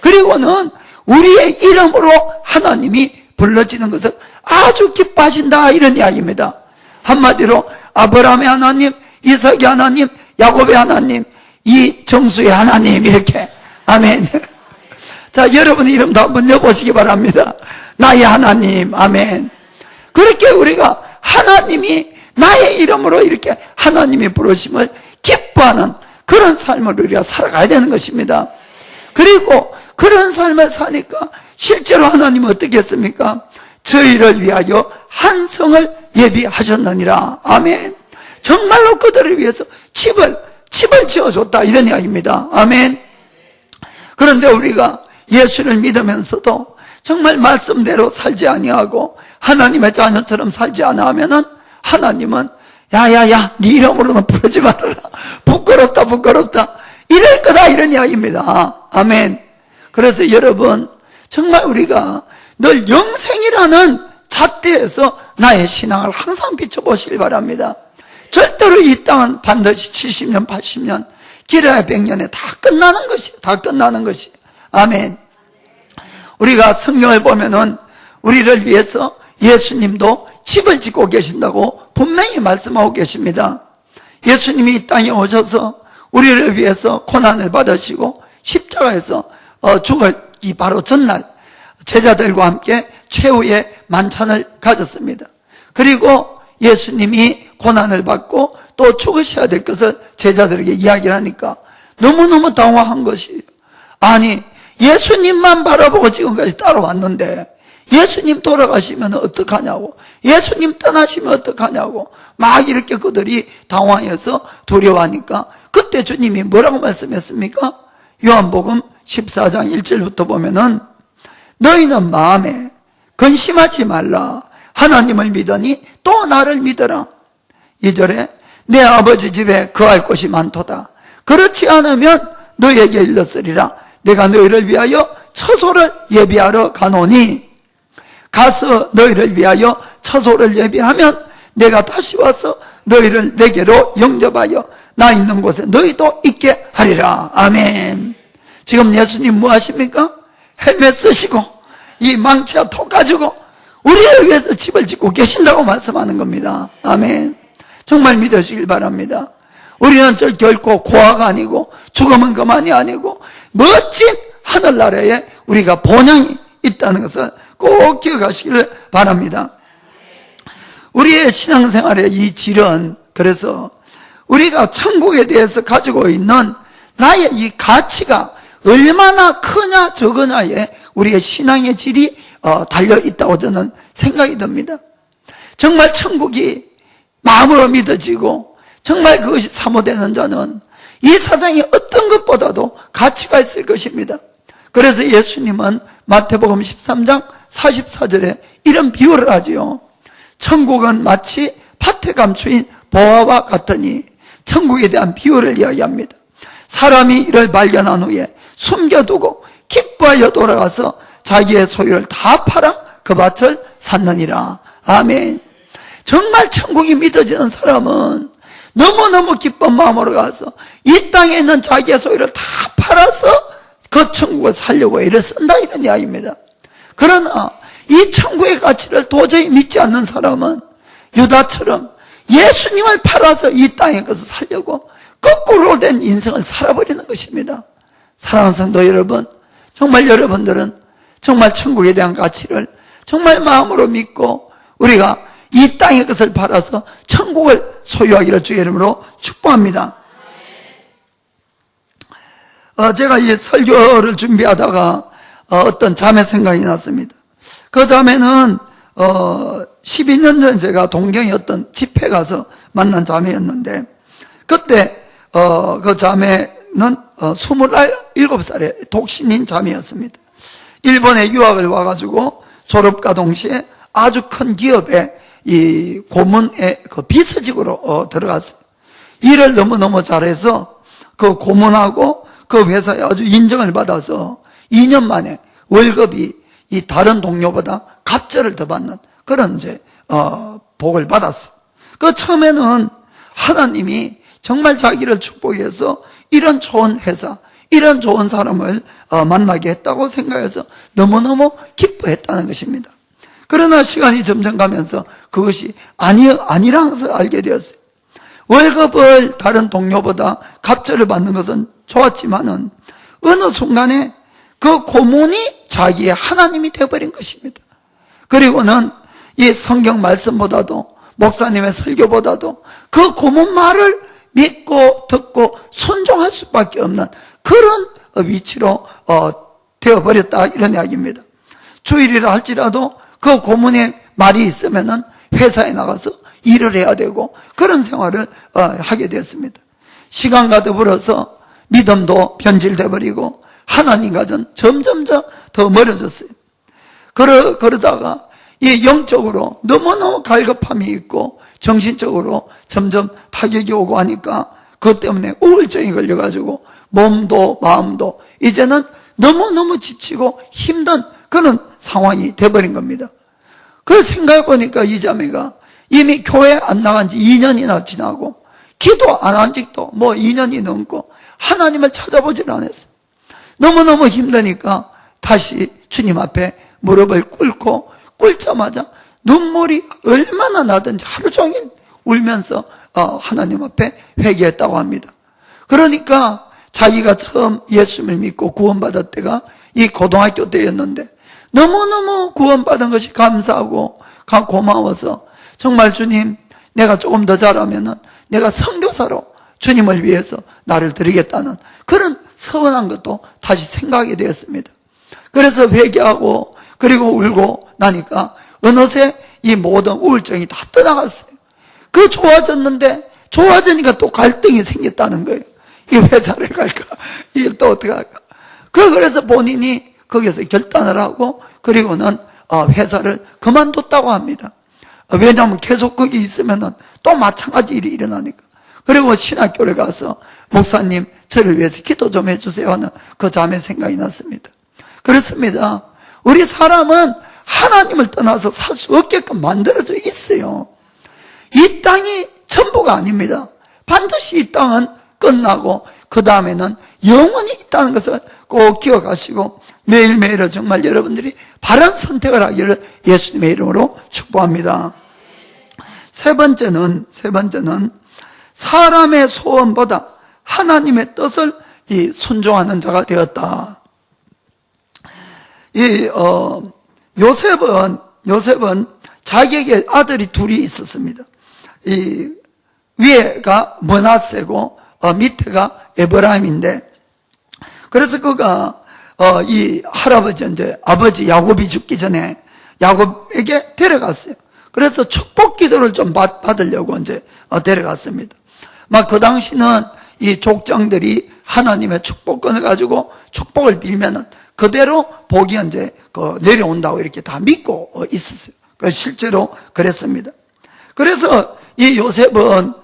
그리고는 우리의 이름으로 하나님이 불러지는 것을 아주 기뻐하신다, 이런 이야기입니다. 한마디로 아브라함의 하나님, 이삭의 하나님, 야곱의 하나님, 이 정수의 하나님, 이렇게. 아멘. 자, 여러분의 이름도 한번 여보시기 바랍니다. 나의 하나님. 아멘. 그렇게 우리가 하나님이 나의 이름으로 이렇게 하나님이 부르심을 기뻐하는 그런 삶을 우리가 살아가야 되는 것입니다. 그리고 그런 삶을 사니까 실제로 하나님은 어떻게 했습니까? 저희를 위하여 한 성을 예비하셨느니라. 아멘. 정말로 그들을 위해서 집을 지어줬다, 이런 이야기입니다. 아멘. 그런데 우리가 예수를 믿으면서도 정말 말씀대로 살지 아니하고 하나님의 자녀처럼 살지 않으면은 하나님은 야야야, 네 이름으로는 부르지 말아라, 부끄럽다 이럴 거다, 이런 이야기입니다. 아멘. 그래서 여러분, 정말 우리가 늘 영생이라는 잣대에서 나의 신앙을 항상 비춰보시길 바랍니다. 절대로 이 땅은 반드시 70년 80년 길어야 100년에 다 끝나는 것이. 아멘. 우리가 성경을 보면은 우리를 위해서 예수님도 집을 짓고 계신다고 분명히 말씀하고 계십니다. 예수님이 이 땅에 오셔서 우리를 위해서 고난을 받으시고 십자가에서 죽을 이 바로 전날 제자들과 함께 최후의 만찬을 가졌습니다. 그리고 예수님이 고난을 받고 또 죽으셔야 될 것을 제자들에게 이야기를 하니까 너무너무 당황한 것이에요. 아니, 예수님만 바라보고 지금까지 따라왔는데 예수님 돌아가시면 어떡하냐고, 예수님 떠나시면 어떡하냐고 막 이렇게 그들이 당황해서 두려워하니까 그때 주님이 뭐라고 말씀했습니까? 요한복음 14장 1절부터 보면은 너희는 마음에 근심하지 말라. 하나님을 믿으니 또 나를 믿어라. 2절에 내 아버지 집에 거할 곳이 많도다. 그렇지 않으면 너에게 일렀으리라. 내가 너희를 위하여 처소를 예비하러 가노니 가서 너희를 위하여 처소를 예비하면 내가 다시 와서 너희를 내게로 영접하여 나 있는 곳에 너희도 있게 하리라. 아멘. 지금 예수님 뭐 하십니까? 헬멧 쓰시고 이 망치와 톱 가지고 우리를 위해서 집을 짓고 계신다고 말씀하는 겁니다. 아멘. 정말 믿으시길 바랍니다. 우리는 결코 고아가 아니고 죽음은 그만이 아니고 멋진 하늘나라에 우리가 본향이 있다는 것을 꼭 기억하시길 바랍니다. 우리의 신앙생활의 이 질은 그래서 우리가 천국에 대해서 가지고 있는 나의 이 가치가 얼마나 크냐 적으냐에 우리의 신앙의 질이 달려있다고 저는 생각이 듭니다. 정말 천국이 마음으로 믿어지고 정말 그것이 사모되는 자는 이 세상의 어떤 것보다도 가치가 있을 것입니다. 그래서 예수님은 마태복음 13장 44절에 이런 비유를 하지요. 천국은 마치 밭에 감추인 보화와 같으니 천국에 대한 비유를 이야기합니다. 사람이 이를 발견한 후에 숨겨두고 기뻐하여 돌아가서 자기의 소유를 다 팔아 그 밭을 샀느니라. 아멘. 정말 천국이 믿어지는 사람은 너무너무 기쁜 마음으로 가서 이 땅에 있는 자기의 소유를 다 팔아서 그 천국을 살려고 애를 쓴다 이런 이야기입니다. 그러나 이 천국의 가치를 도저히 믿지 않는 사람은 유다처럼 예수님을 팔아서 이 땅의 것을 살려고 거꾸로 된 인생을 살아버리는 것입니다. 사랑하는 성도 여러분, 정말 여러분들은 정말 천국에 대한 가치를 정말 마음으로 믿고 우리가 이 땅의 것을 팔아서 천국을 소유하기를 주의 이름으로 축복합니다. 제가 이 설교를 준비하다가 어떤 자매 생각이 났습니다. 그 자매는 12년 전에 제가 동경에 어떤 집회 가서 만난 자매였는데 그때 그 자매는 27살의 독신인 자매였습니다. 일본에 유학을 와가지고 졸업과 동시에 아주 큰 기업에 이 고문의 그 비서직으로 들어갔어요. 일을 너무너무 잘해서 그 고문하고 그 회사에 아주 인정을 받아서 2년 만에 월급이 이 다른 동료보다 갑절을 더 받는 그런 복을 받았어요. 그 처음에는 하나님이 정말 자기를 축복해서 이런 좋은 회사, 이런 좋은 사람을 만나게 했다고 생각해서 너무너무 기뻐했다는 것입니다. 그러나 시간이 점점 가면서 그것이 아니라는 것을 알게 되었어요. 월급을 다른 동료보다 갑절을 받는 것은 좋았지만은 어느 순간에 그 고문이 자기의 하나님이 되어버린 것입니다. 그리고는 이 성경 말씀보다도 목사님의 설교보다도 그 고문 말을 믿고 듣고 순종할 수밖에 없는 그런 위치로 되어버렸다 이런 이야기입니다. 주일이라 할지라도 그 고문의 말이 있으면은 회사에 나가서 일을 해야 되고 그런 생활을 하게 됐습니다. 시간과 더불어서 믿음도 변질돼 버리고 하나님과는 점점 더 멀어졌어요. 그러다가 이 영적으로 너무너무 갈급함이 있고 정신적으로 점점 타격이 오고 하니까 그것 때문에 우울증이 걸려가지고 몸도 마음도 이제는 너무너무 지치고 힘든 그런 상황이 돼버린 겁니다. 그 생각해보니까 이 자매가 이미 교회 안 나간 지 2년이나 지나고 기도 안 한 지도 2년이 넘고 하나님을 찾아보질 않았어요. 너무너무 힘드니까 다시 주님 앞에 무릎을 꿇고 꿇자마자 눈물이 얼마나 나든지 하루 종일 울면서 하나님 앞에 회개했다고 합니다. 그러니까 자기가 처음 예수를 믿고 구원받을 때가 이 고등학교 때였는데 너무너무 구원받은 것이 감사하고 고마워서 정말 주님 내가 조금 더 잘하면은 내가 선교사로 주님을 위해서 나를 드리겠다는 그런 서운한 것도 다시 생각이 되었습니다. 그래서 회개하고 그리고 울고 나니까 어느새 이 모든 우울증이 다 떠나갔어요. 그 좋아졌는데 좋아지니까 또 갈등이 생겼다는 거예요. 이 회사를 갈까? 이 또 어떻게 할까? 그래서 본인이 거기서 결단을 하고 그리고는 회사를 그만뒀다고 합니다. 왜냐하면 계속 거기 있으면은 또 마찬가지 일이 일어나니까. 그리고 신학교를 가서 목사님 저를 위해서 기도 좀 해주세요 하는 그 자매 생각이 났습니다. 그렇습니다. 우리 사람은 하나님을 떠나서 살 수 없게끔 만들어져 있어요. 이 땅이 전부가 아닙니다. 반드시 이 땅은 끝나고 그 다음에는 영원히 있다는 것을 꼭 기억하시고 매일매일 정말 여러분들이 바른 선택을 하기를 예수님의 이름으로 축복합니다. 세 번째는 사람의 소원보다 하나님의 뜻을 순종하는 자가 되었다. 요셉은 자기에게 아들이 둘이 있었습니다. 위에가 므낫세고 밑에가 에브라임인데, 그래서 그가 이 할아버지 이제 아버지 야곱이 죽기 전에 야곱에게 데려갔어요. 그래서 축복 기도를 좀 받으려고 이제 데려갔습니다. 막 그 당시는 이 족장들이 하나님의 축복권을 가지고 축복을 빌면은 그대로 복이 이제 내려온다고 이렇게 다 믿고 있었어요. 그래서 실제로 그랬습니다. 그래서 이 요셉은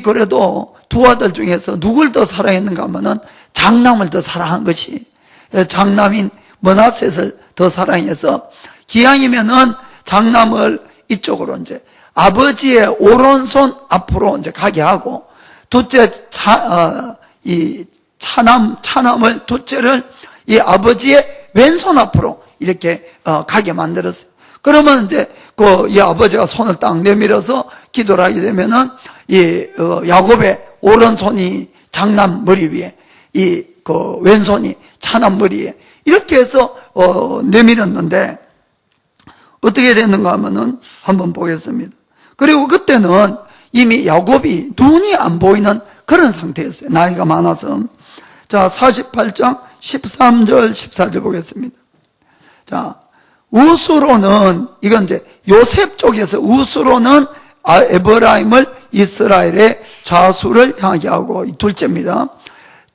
그래도 두 아들 중에서 누굴 더 사랑했는가 하면은 장남을 더 사랑한 것이, 장남인 므낫셋을 더 사랑해서 기왕이면은 장남을 이쪽으로 이제 아버지의 오른손 앞으로 이제 가게 하고, 둘째 차남을 둘째를 이 아버지의 왼손 앞으로 이렇게 가게 만들었어요. 그러면 이제 이 아버지가 손을 딱 내밀어서 기도를 하게 되면은 야곱의 오른손이 장남 머리 위에, 왼손이 차남 머리에 이렇게 해서 내밀었는데 어떻게 됐는가 하면은 한번 보겠습니다. 그리고 그때는 이미 야곱이 눈이 안 보이는 그런 상태였어요. 나이가 많아서. 자, 48장 13절 14절 보겠습니다. 자, 우스로는, 이건 이제 요셉 쪽에서 우스로는 에브라임을 이스라엘의 좌수를 향하게 하고, 둘째입니다.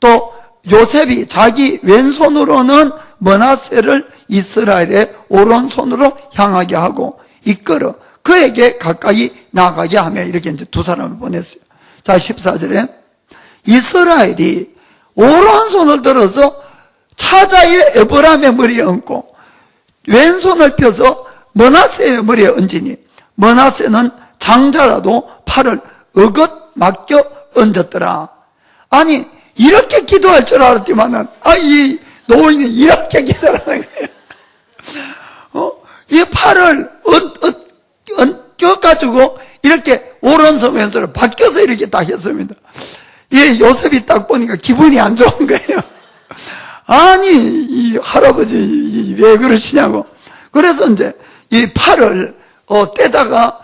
또 요셉이 자기 왼손으로는 므낫세를 이스라엘의 오른손으로 향하게 하고 이끌어 그에게 가까이 나가게 하며, 이렇게 이제 두 사람을 보냈어요. 자, 14절에 이스라엘이 오른손을 들어서 차자의 에브라임의 머리에 얹고 왼손을 펴서 므낫세의 머리에 얹으니 므낫세는 장자라도 팔을 어긋 맡겨 얹었더라. 아니, 이렇게 기도할 줄 알았지만은 이 노인이 이렇게 기도를 하는 거예요. 이 팔을 얹겨가지고 이렇게 오른손 왼손을 바뀌어서 이렇게 딱 했습니다. 이 요셉이 딱 보니까 기분이 안 좋은 거예요. 아니, 이 할아버지 왜 그러시냐고. 그래서 이제 이 팔을 떼다가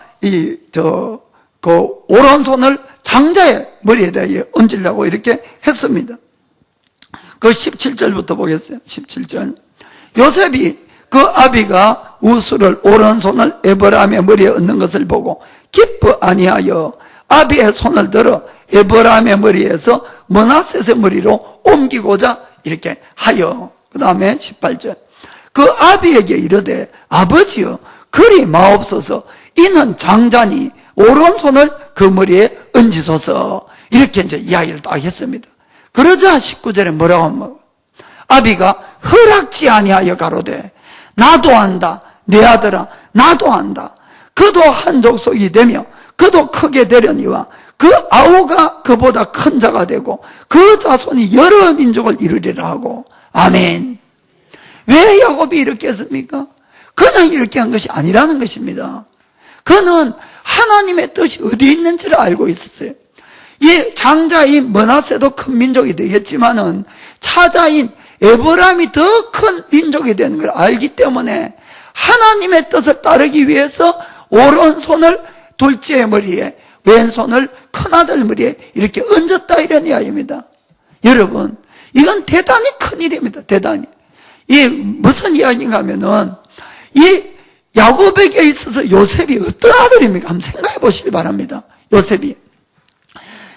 오른손을 장자의 머리에다 얹으려고 이렇게 했습니다. 그 17절부터 보겠어요. 17절. 요셉이 그 아비가 우스를 오른손을 에브라임의 머리에 얹는 것을 보고 기뻐 아니하여 아비의 손을 들어 에브라임의 머리에서 므낫셋의 머리로 옮기고자 이렇게 하여, 그 다음에 18절. 그 아비에게 이르되 아버지여 그리 마옵소서, 이는 장자니 오른손을 그 머리에 얹으소서. 이렇게 이제 이야기를 딱 했습니다. 그러자 19절에 뭐라고 하면, 아비가 허락지 아니하여 가로되 나도 안다, 내 아들아 나도 안다. 그도 한 족속이 되며 그도 크게 되려니와 그 아우가 그보다 큰 자가 되고 그 자손이 여러 민족을 이루리라 하고. 아멘. 왜 야곱이 이렇게 했습니까? 그냥 이렇게 한 것이 아니라는 것입니다. 그는 하나님의 뜻이 어디 있는지를 알고 있었어요. 이 장자인 므낫세도 큰 민족이 되겠지만은 차자인 에브라임이 더 큰 민족이 되는 걸 알기 때문에 하나님의 뜻을 따르기 위해서 오른손을 둘째의 머리에, 왼손을 큰아들 머리에 이렇게 얹었다, 이런 이야기입니다. 여러분, 이건 대단히 큰 일입니다. 대단히. 이 무슨 이야기인가 하면은 이 야곱에게 있어서 요셉이 어떤 아들입니까? 한번 생각해 보시기 바랍니다. 요셉이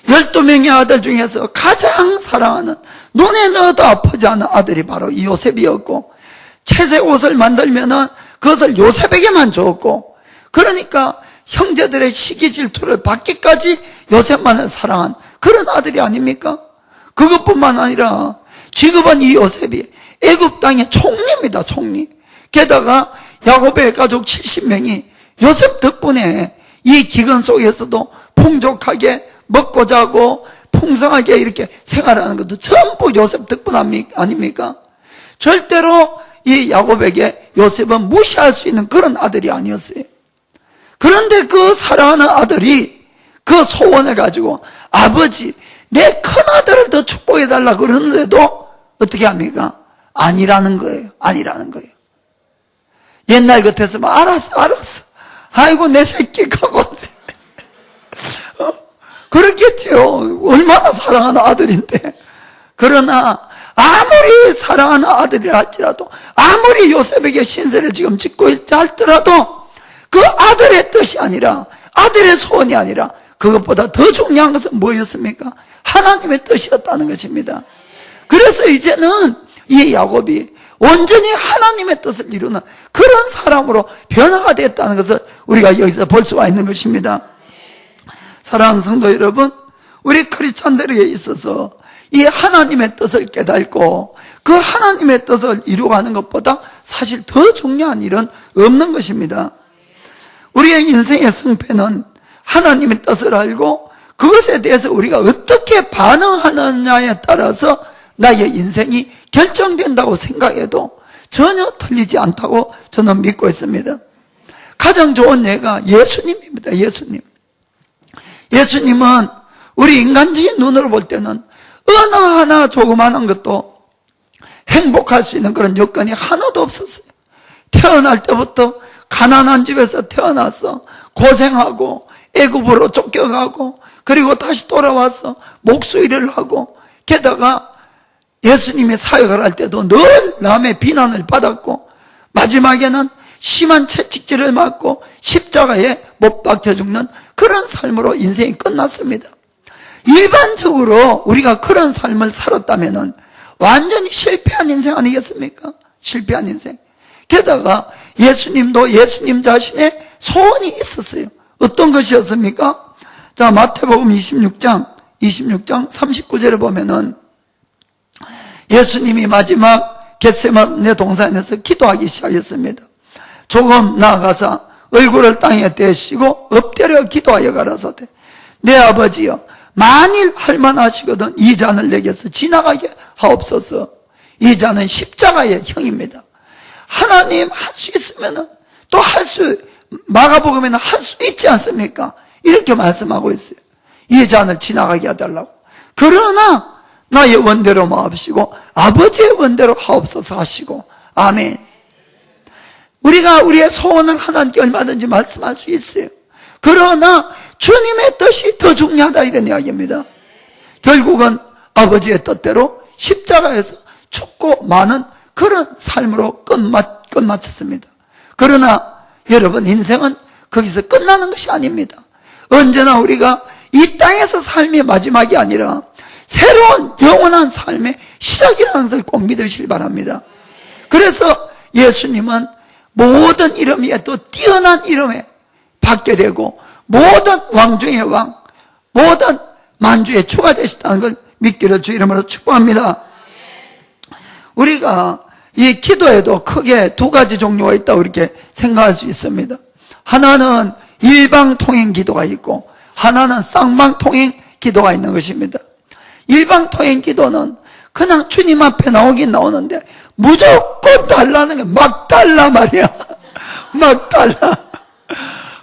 12명의 아들 중에서 가장 사랑하는, 눈에 넣어도 아프지 않은 아들이 바로 이 요셉이었고, 채색 옷을 만들면은 그것을 요셉에게만 줬고, 그러니까 형제들의 시기 질투를 받기까지 요셉만을 사랑한 그런 아들이 아닙니까? 그것뿐만 아니라 지금은 이 요셉이 애굽 땅의 총리입니다. 총리. 게다가 야곱의 가족 70명이 요셉 덕분에 이 기근 속에서도 풍족하게 먹고 자고 풍성하게 이렇게 생활하는 것도 전부 요셉 덕분 아닙니까? 절대로 이 야곱에게 요셉은 무시할 수 있는 그런 아들이 아니었어요. 그런데 그 사랑하는 아들이 그 소원을 가지고 아버지 내 큰아들을 더 축복해달라 그러는데도 어떻게 합니까? 아니라는 거예요. 아니라는 거예요. 옛날 같았으면 알았어. 아이고 내 새끼 가고 그렇겠죠. 얼마나 사랑하는 아들인데. 그러나 아무리 사랑하는 아들이라 할지라도 아무리 요셉에게 신세를 지금 짓고 있자 할지라도 그 아들의 뜻이 아니라 아들의 소원이 아니라 그것보다 더 중요한 것은 뭐였습니까? 하나님의 뜻이었다는 것입니다. 그래서 이제는 이 야곱이 온전히 하나님의 뜻을 이루는 그런 사람으로 변화가 됐다는 것을 우리가 여기서 볼 수가 있는 것입니다. 사랑하는 성도 여러분, 우리 크리스찬들에게 있어서 이 하나님의 뜻을 깨닫고 그 하나님의 뜻을 이루어가는 것보다 사실 더 중요한 일은 없는 것입니다. 우리의 인생의 승패는 하나님의 뜻을 알고 그것에 대해서 우리가 어떻게 반응하느냐에 따라서 나의 인생이 결정된다고 생각해도 전혀 틀리지 않다고 저는 믿고 있습니다. 가장 좋은 예가 예수님입니다. 예수님은 우리 인간적인 눈으로 볼 때는 어느 하나 조그마한 것도 행복할 수 있는 그런 여건이 하나도 없었어요. 태어날 때부터 가난한 집에서 태어나서 고생하고 애굽으로 쫓겨가고 그리고 다시 돌아와서 목수일을 하고 게다가 예수님이 사역을 할 때도 늘 남의 비난을 받았고 마지막에는 심한 채찍질을 맞고 십자가에 못 박혀 죽는 그런 삶으로 인생이 끝났습니다. 일반적으로 우리가 그런 삶을 살았다면 완전히 실패한 인생 아니겠습니까? 실패한 인생. 게다가 예수님도 예수님 자신의 소원이 있었어요. 어떤 것이었습니까? 자, 마태복음 26장 39절에 보면은 예수님이 마지막 겟세마네 동산에서 기도하기 시작했습니다. 조금 나아가서 얼굴을 땅에 대시고 엎드려 기도하여 가라사대 내 아버지여 만일 할만하시거든 이 잔을 내게서 지나가게 하옵소서. 이 잔은 십자가의 형입니다. 하나님 할 수 있으면은 또 마가복음에는 할 수 있지 않습니까? 이렇게 말씀하고 있어요. 이 잔을 지나가게 해달라고. 그러나 나의 원대로 마옵시고 아버지의 원대로 하옵소서 하시고. 아멘. 우리가 우리의 소원을 하나님께 얼마든지 말씀할 수 있어요. 그러나 주님의 뜻이 더 중요하다 이런 이야기입니다. 결국은 아버지의 뜻대로 십자가에서 죽고 마는 그런 삶으로 끝마쳤습니다. 그러나 여러분 인생은 거기서 끝나는 것이 아닙니다. 언제나 우리가 이 땅에서 삶이 마지막이 아니라 새로운 영원한 삶의 시작이라는 것을 꼭 믿으시길 바랍니다. 그래서 예수님은 모든 이름 위에 또 뛰어난 이름에 받게 되고 모든 왕 중의 왕, 모든 만주의 주가 되셨다는 걸 믿기를 주 이름으로 축복합니다. 우리가 이 기도에도 크게 두 가지 종류가 있다고 이렇게 생각할 수 있습니다. 하나는 일방통행 기도가 있고 하나는 쌍방통행 기도가 있는 것입니다. 일방통행 기도는 그냥 주님 앞에 나오긴 나오는데 무조건 달라는 게 막 달라 말이야. 막 달라.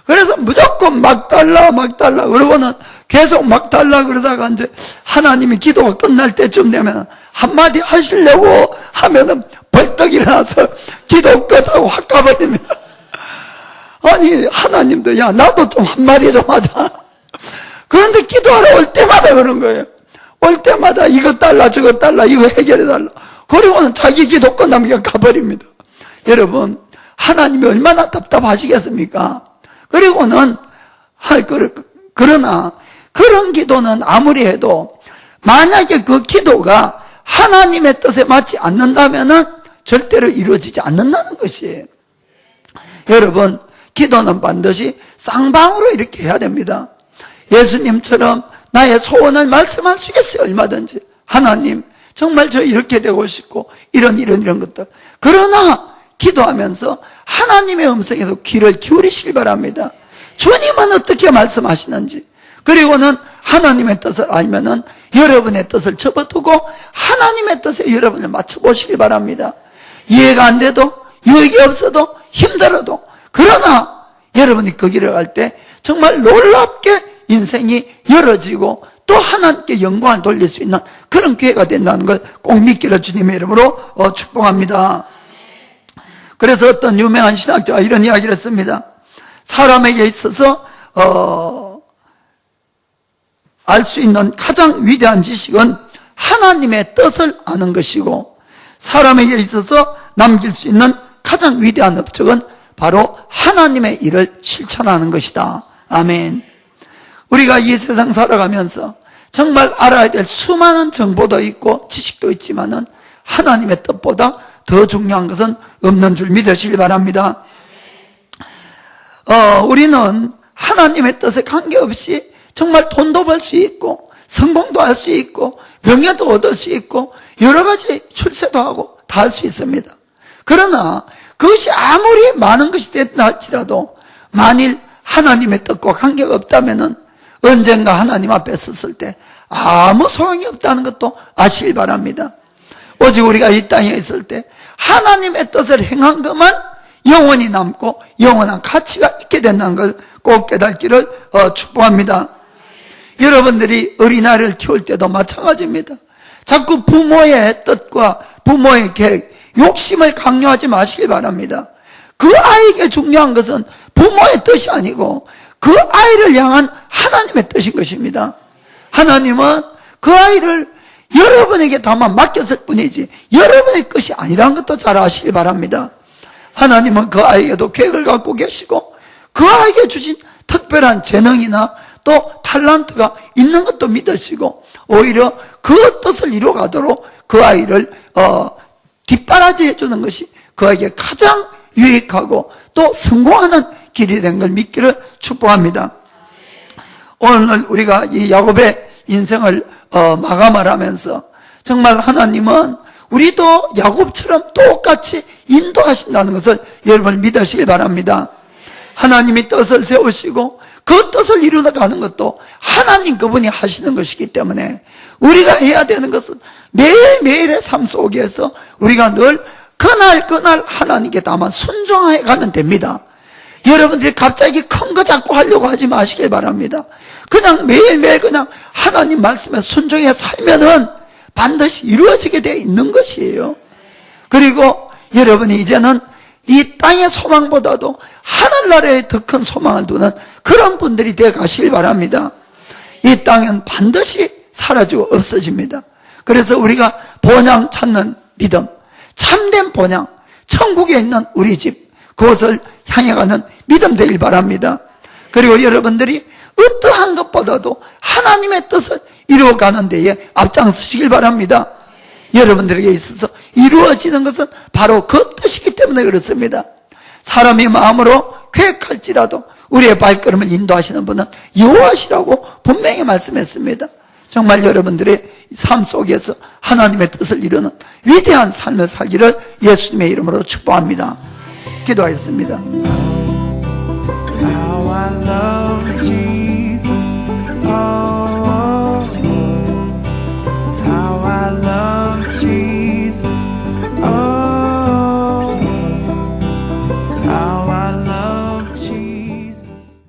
그래서 무조건 막 달라. 그러고는 계속 막 달라 그러다가 이제 하나님이 기도가 끝날 때쯤 되면 한마디 하시려고 하면은 벌떡 일어나서 기도 끝하고 확 가버립니다. 아니 하나님도 야 나도 좀 한마디 좀 하자. 그런데 기도하러 올 때마다 그런 거예요. 올 때마다 이것 달라 저것 달라 이거 해결해 달라. 그리고는 자기 기도 끝나면 가버립니다. 여러분 하나님이 얼마나 답답하시겠습니까? 그리고는 그러나 그런 기도는 아무리 해도 만약에 그 기도가 하나님의 뜻에 맞지 않는다면은 절대로 이루어지지 않는다는 것이에요. 여러분 기도는 반드시 쌍방으로 이렇게 해야 됩니다. 예수님처럼 나의 소원을 말씀할 수 있어요. 얼마든지. 하나님, 정말 저 이렇게 되고 싶고 이런 것들. 그러나 기도하면서 하나님의 음성에도 귀를 기울이시길 바랍니다. 주님은 어떻게 말씀하시는지, 그리고는 하나님의 뜻을 알면은 여러분의 뜻을 접어두고 하나님의 뜻에 여러분을 맞춰보시길 바랍니다. 이해가 안 돼도, 유익이 없어도, 힘들어도, 그러나 여러분이 그 길을 갈 때 정말 놀랍게 인생이 열어지고 또 하나님께 영광을 돌릴 수 있는 그런 기회가 된다는 걸 꼭 믿기를 주님의 이름으로 축복합니다. 그래서 어떤 유명한 신학자가 이런 이야기를 했습니다. 사람에게 있어서 알 수 있는 가장 위대한 지식은 하나님의 뜻을 아는 것이고, 사람에게 있어서 남길 수 있는 가장 위대한 업적은 바로 하나님의 일을 실천하는 것이다. 아멘. 우리가 이 세상 살아가면서 정말 알아야 될 수많은 정보도 있고 지식도 있지만은 하나님의 뜻보다 더 중요한 것은 없는 줄 믿으시길 바랍니다. 우리는 하나님의 뜻에 관계없이 정말 돈도 벌 수 있고 성공도 할 수 있고 명예도 얻을 수 있고 여러 가지 출세도 하고 다 할 수 있습니다. 그러나 그것이 아무리 많은 것이 된다 할지라도 만일 하나님의 뜻과 관계가 없다면은 언젠가 하나님 앞에 섰을 때 아무 소용이 없다는 것도 아시길 바랍니다. 오직 우리가 이 땅에 있을 때 하나님의 뜻을 행한 것만 영원히 남고 영원한 가치가 있게 된다는 걸 꼭 깨닫기를 축복합니다. 여러분들이 어린아이를 키울 때도 마찬가지입니다. 자꾸 부모의 뜻과 부모의 계획, 욕심을 강요하지 마시길 바랍니다. 그 아이에게 중요한 것은 부모의 뜻이 아니고 그 아이를 향한 하나님의 뜻인 것입니다. 하나님은 그 아이를 여러분에게 다만 맡겼을 뿐이지 여러분의 것이 아니라는 것도 잘 아시길 바랍니다. 하나님은 그 아이에게도 계획을 갖고 계시고 그 아이에게 주신 특별한 재능이나 또 탤런트가 있는 것도 믿으시고 오히려 그 뜻을 이루어가도록 그 아이를 뒷바라지 해주는 것이 그에게 가장 유익하고 또 성공하는 길이 된 걸 믿기를 축복합니다. 오늘 우리가 이 야곱의 인생을 마감을 하면서 정말 하나님은 우리도 야곱처럼 똑같이 인도하신다는 것을 여러분 믿으시길 바랍니다. 하나님이 뜻을 세우시고 그 뜻을 이루어가는 것도 하나님 그분이 하시는 것이기 때문에 우리가 해야 되는 것은 매일매일의 삶 속에서 우리가 늘 그날 하나님께 다만 순종해 가면 됩니다. 여러분들이 갑자기 큰 거 자꾸 하려고 하지 마시길 바랍니다. 그냥 매일매일 그냥 하나님 말씀에 순종해 살면은 반드시 이루어지게 되어 있는 것이에요. 그리고 여러분이 이제는 이 땅의 소망보다도 하늘나라에 더 큰 소망을 두는 그런 분들이 되어 가시길 바랍니다. 이 땅은 반드시 사라지고 없어집니다. 그래서 우리가 본향 찾는 믿음, 참된 본향, 천국에 있는 우리 집, 그것을 향해 가는 믿음 되길 바랍니다. 그리고 여러분들이 어떠한 것보다도 하나님의 뜻을 이루어가는 데에 앞장서시길 바랍니다. 여러분들에게 있어서 이루어지는 것은 바로 그 뜻이기 때문에 그렇습니다. 사람이 마음으로 계획할지라도 우리의 발걸음을 인도하시는 분은 여호와시라고 분명히 말씀했습니다. 정말 여러분들의 삶 속에서 하나님의 뜻을 이루는 위대한 삶을 살기를 예수님의 이름으로 축복합니다. 기도하겠습니다. How I love Jesus. Oh, how I love Jesus. Oh, how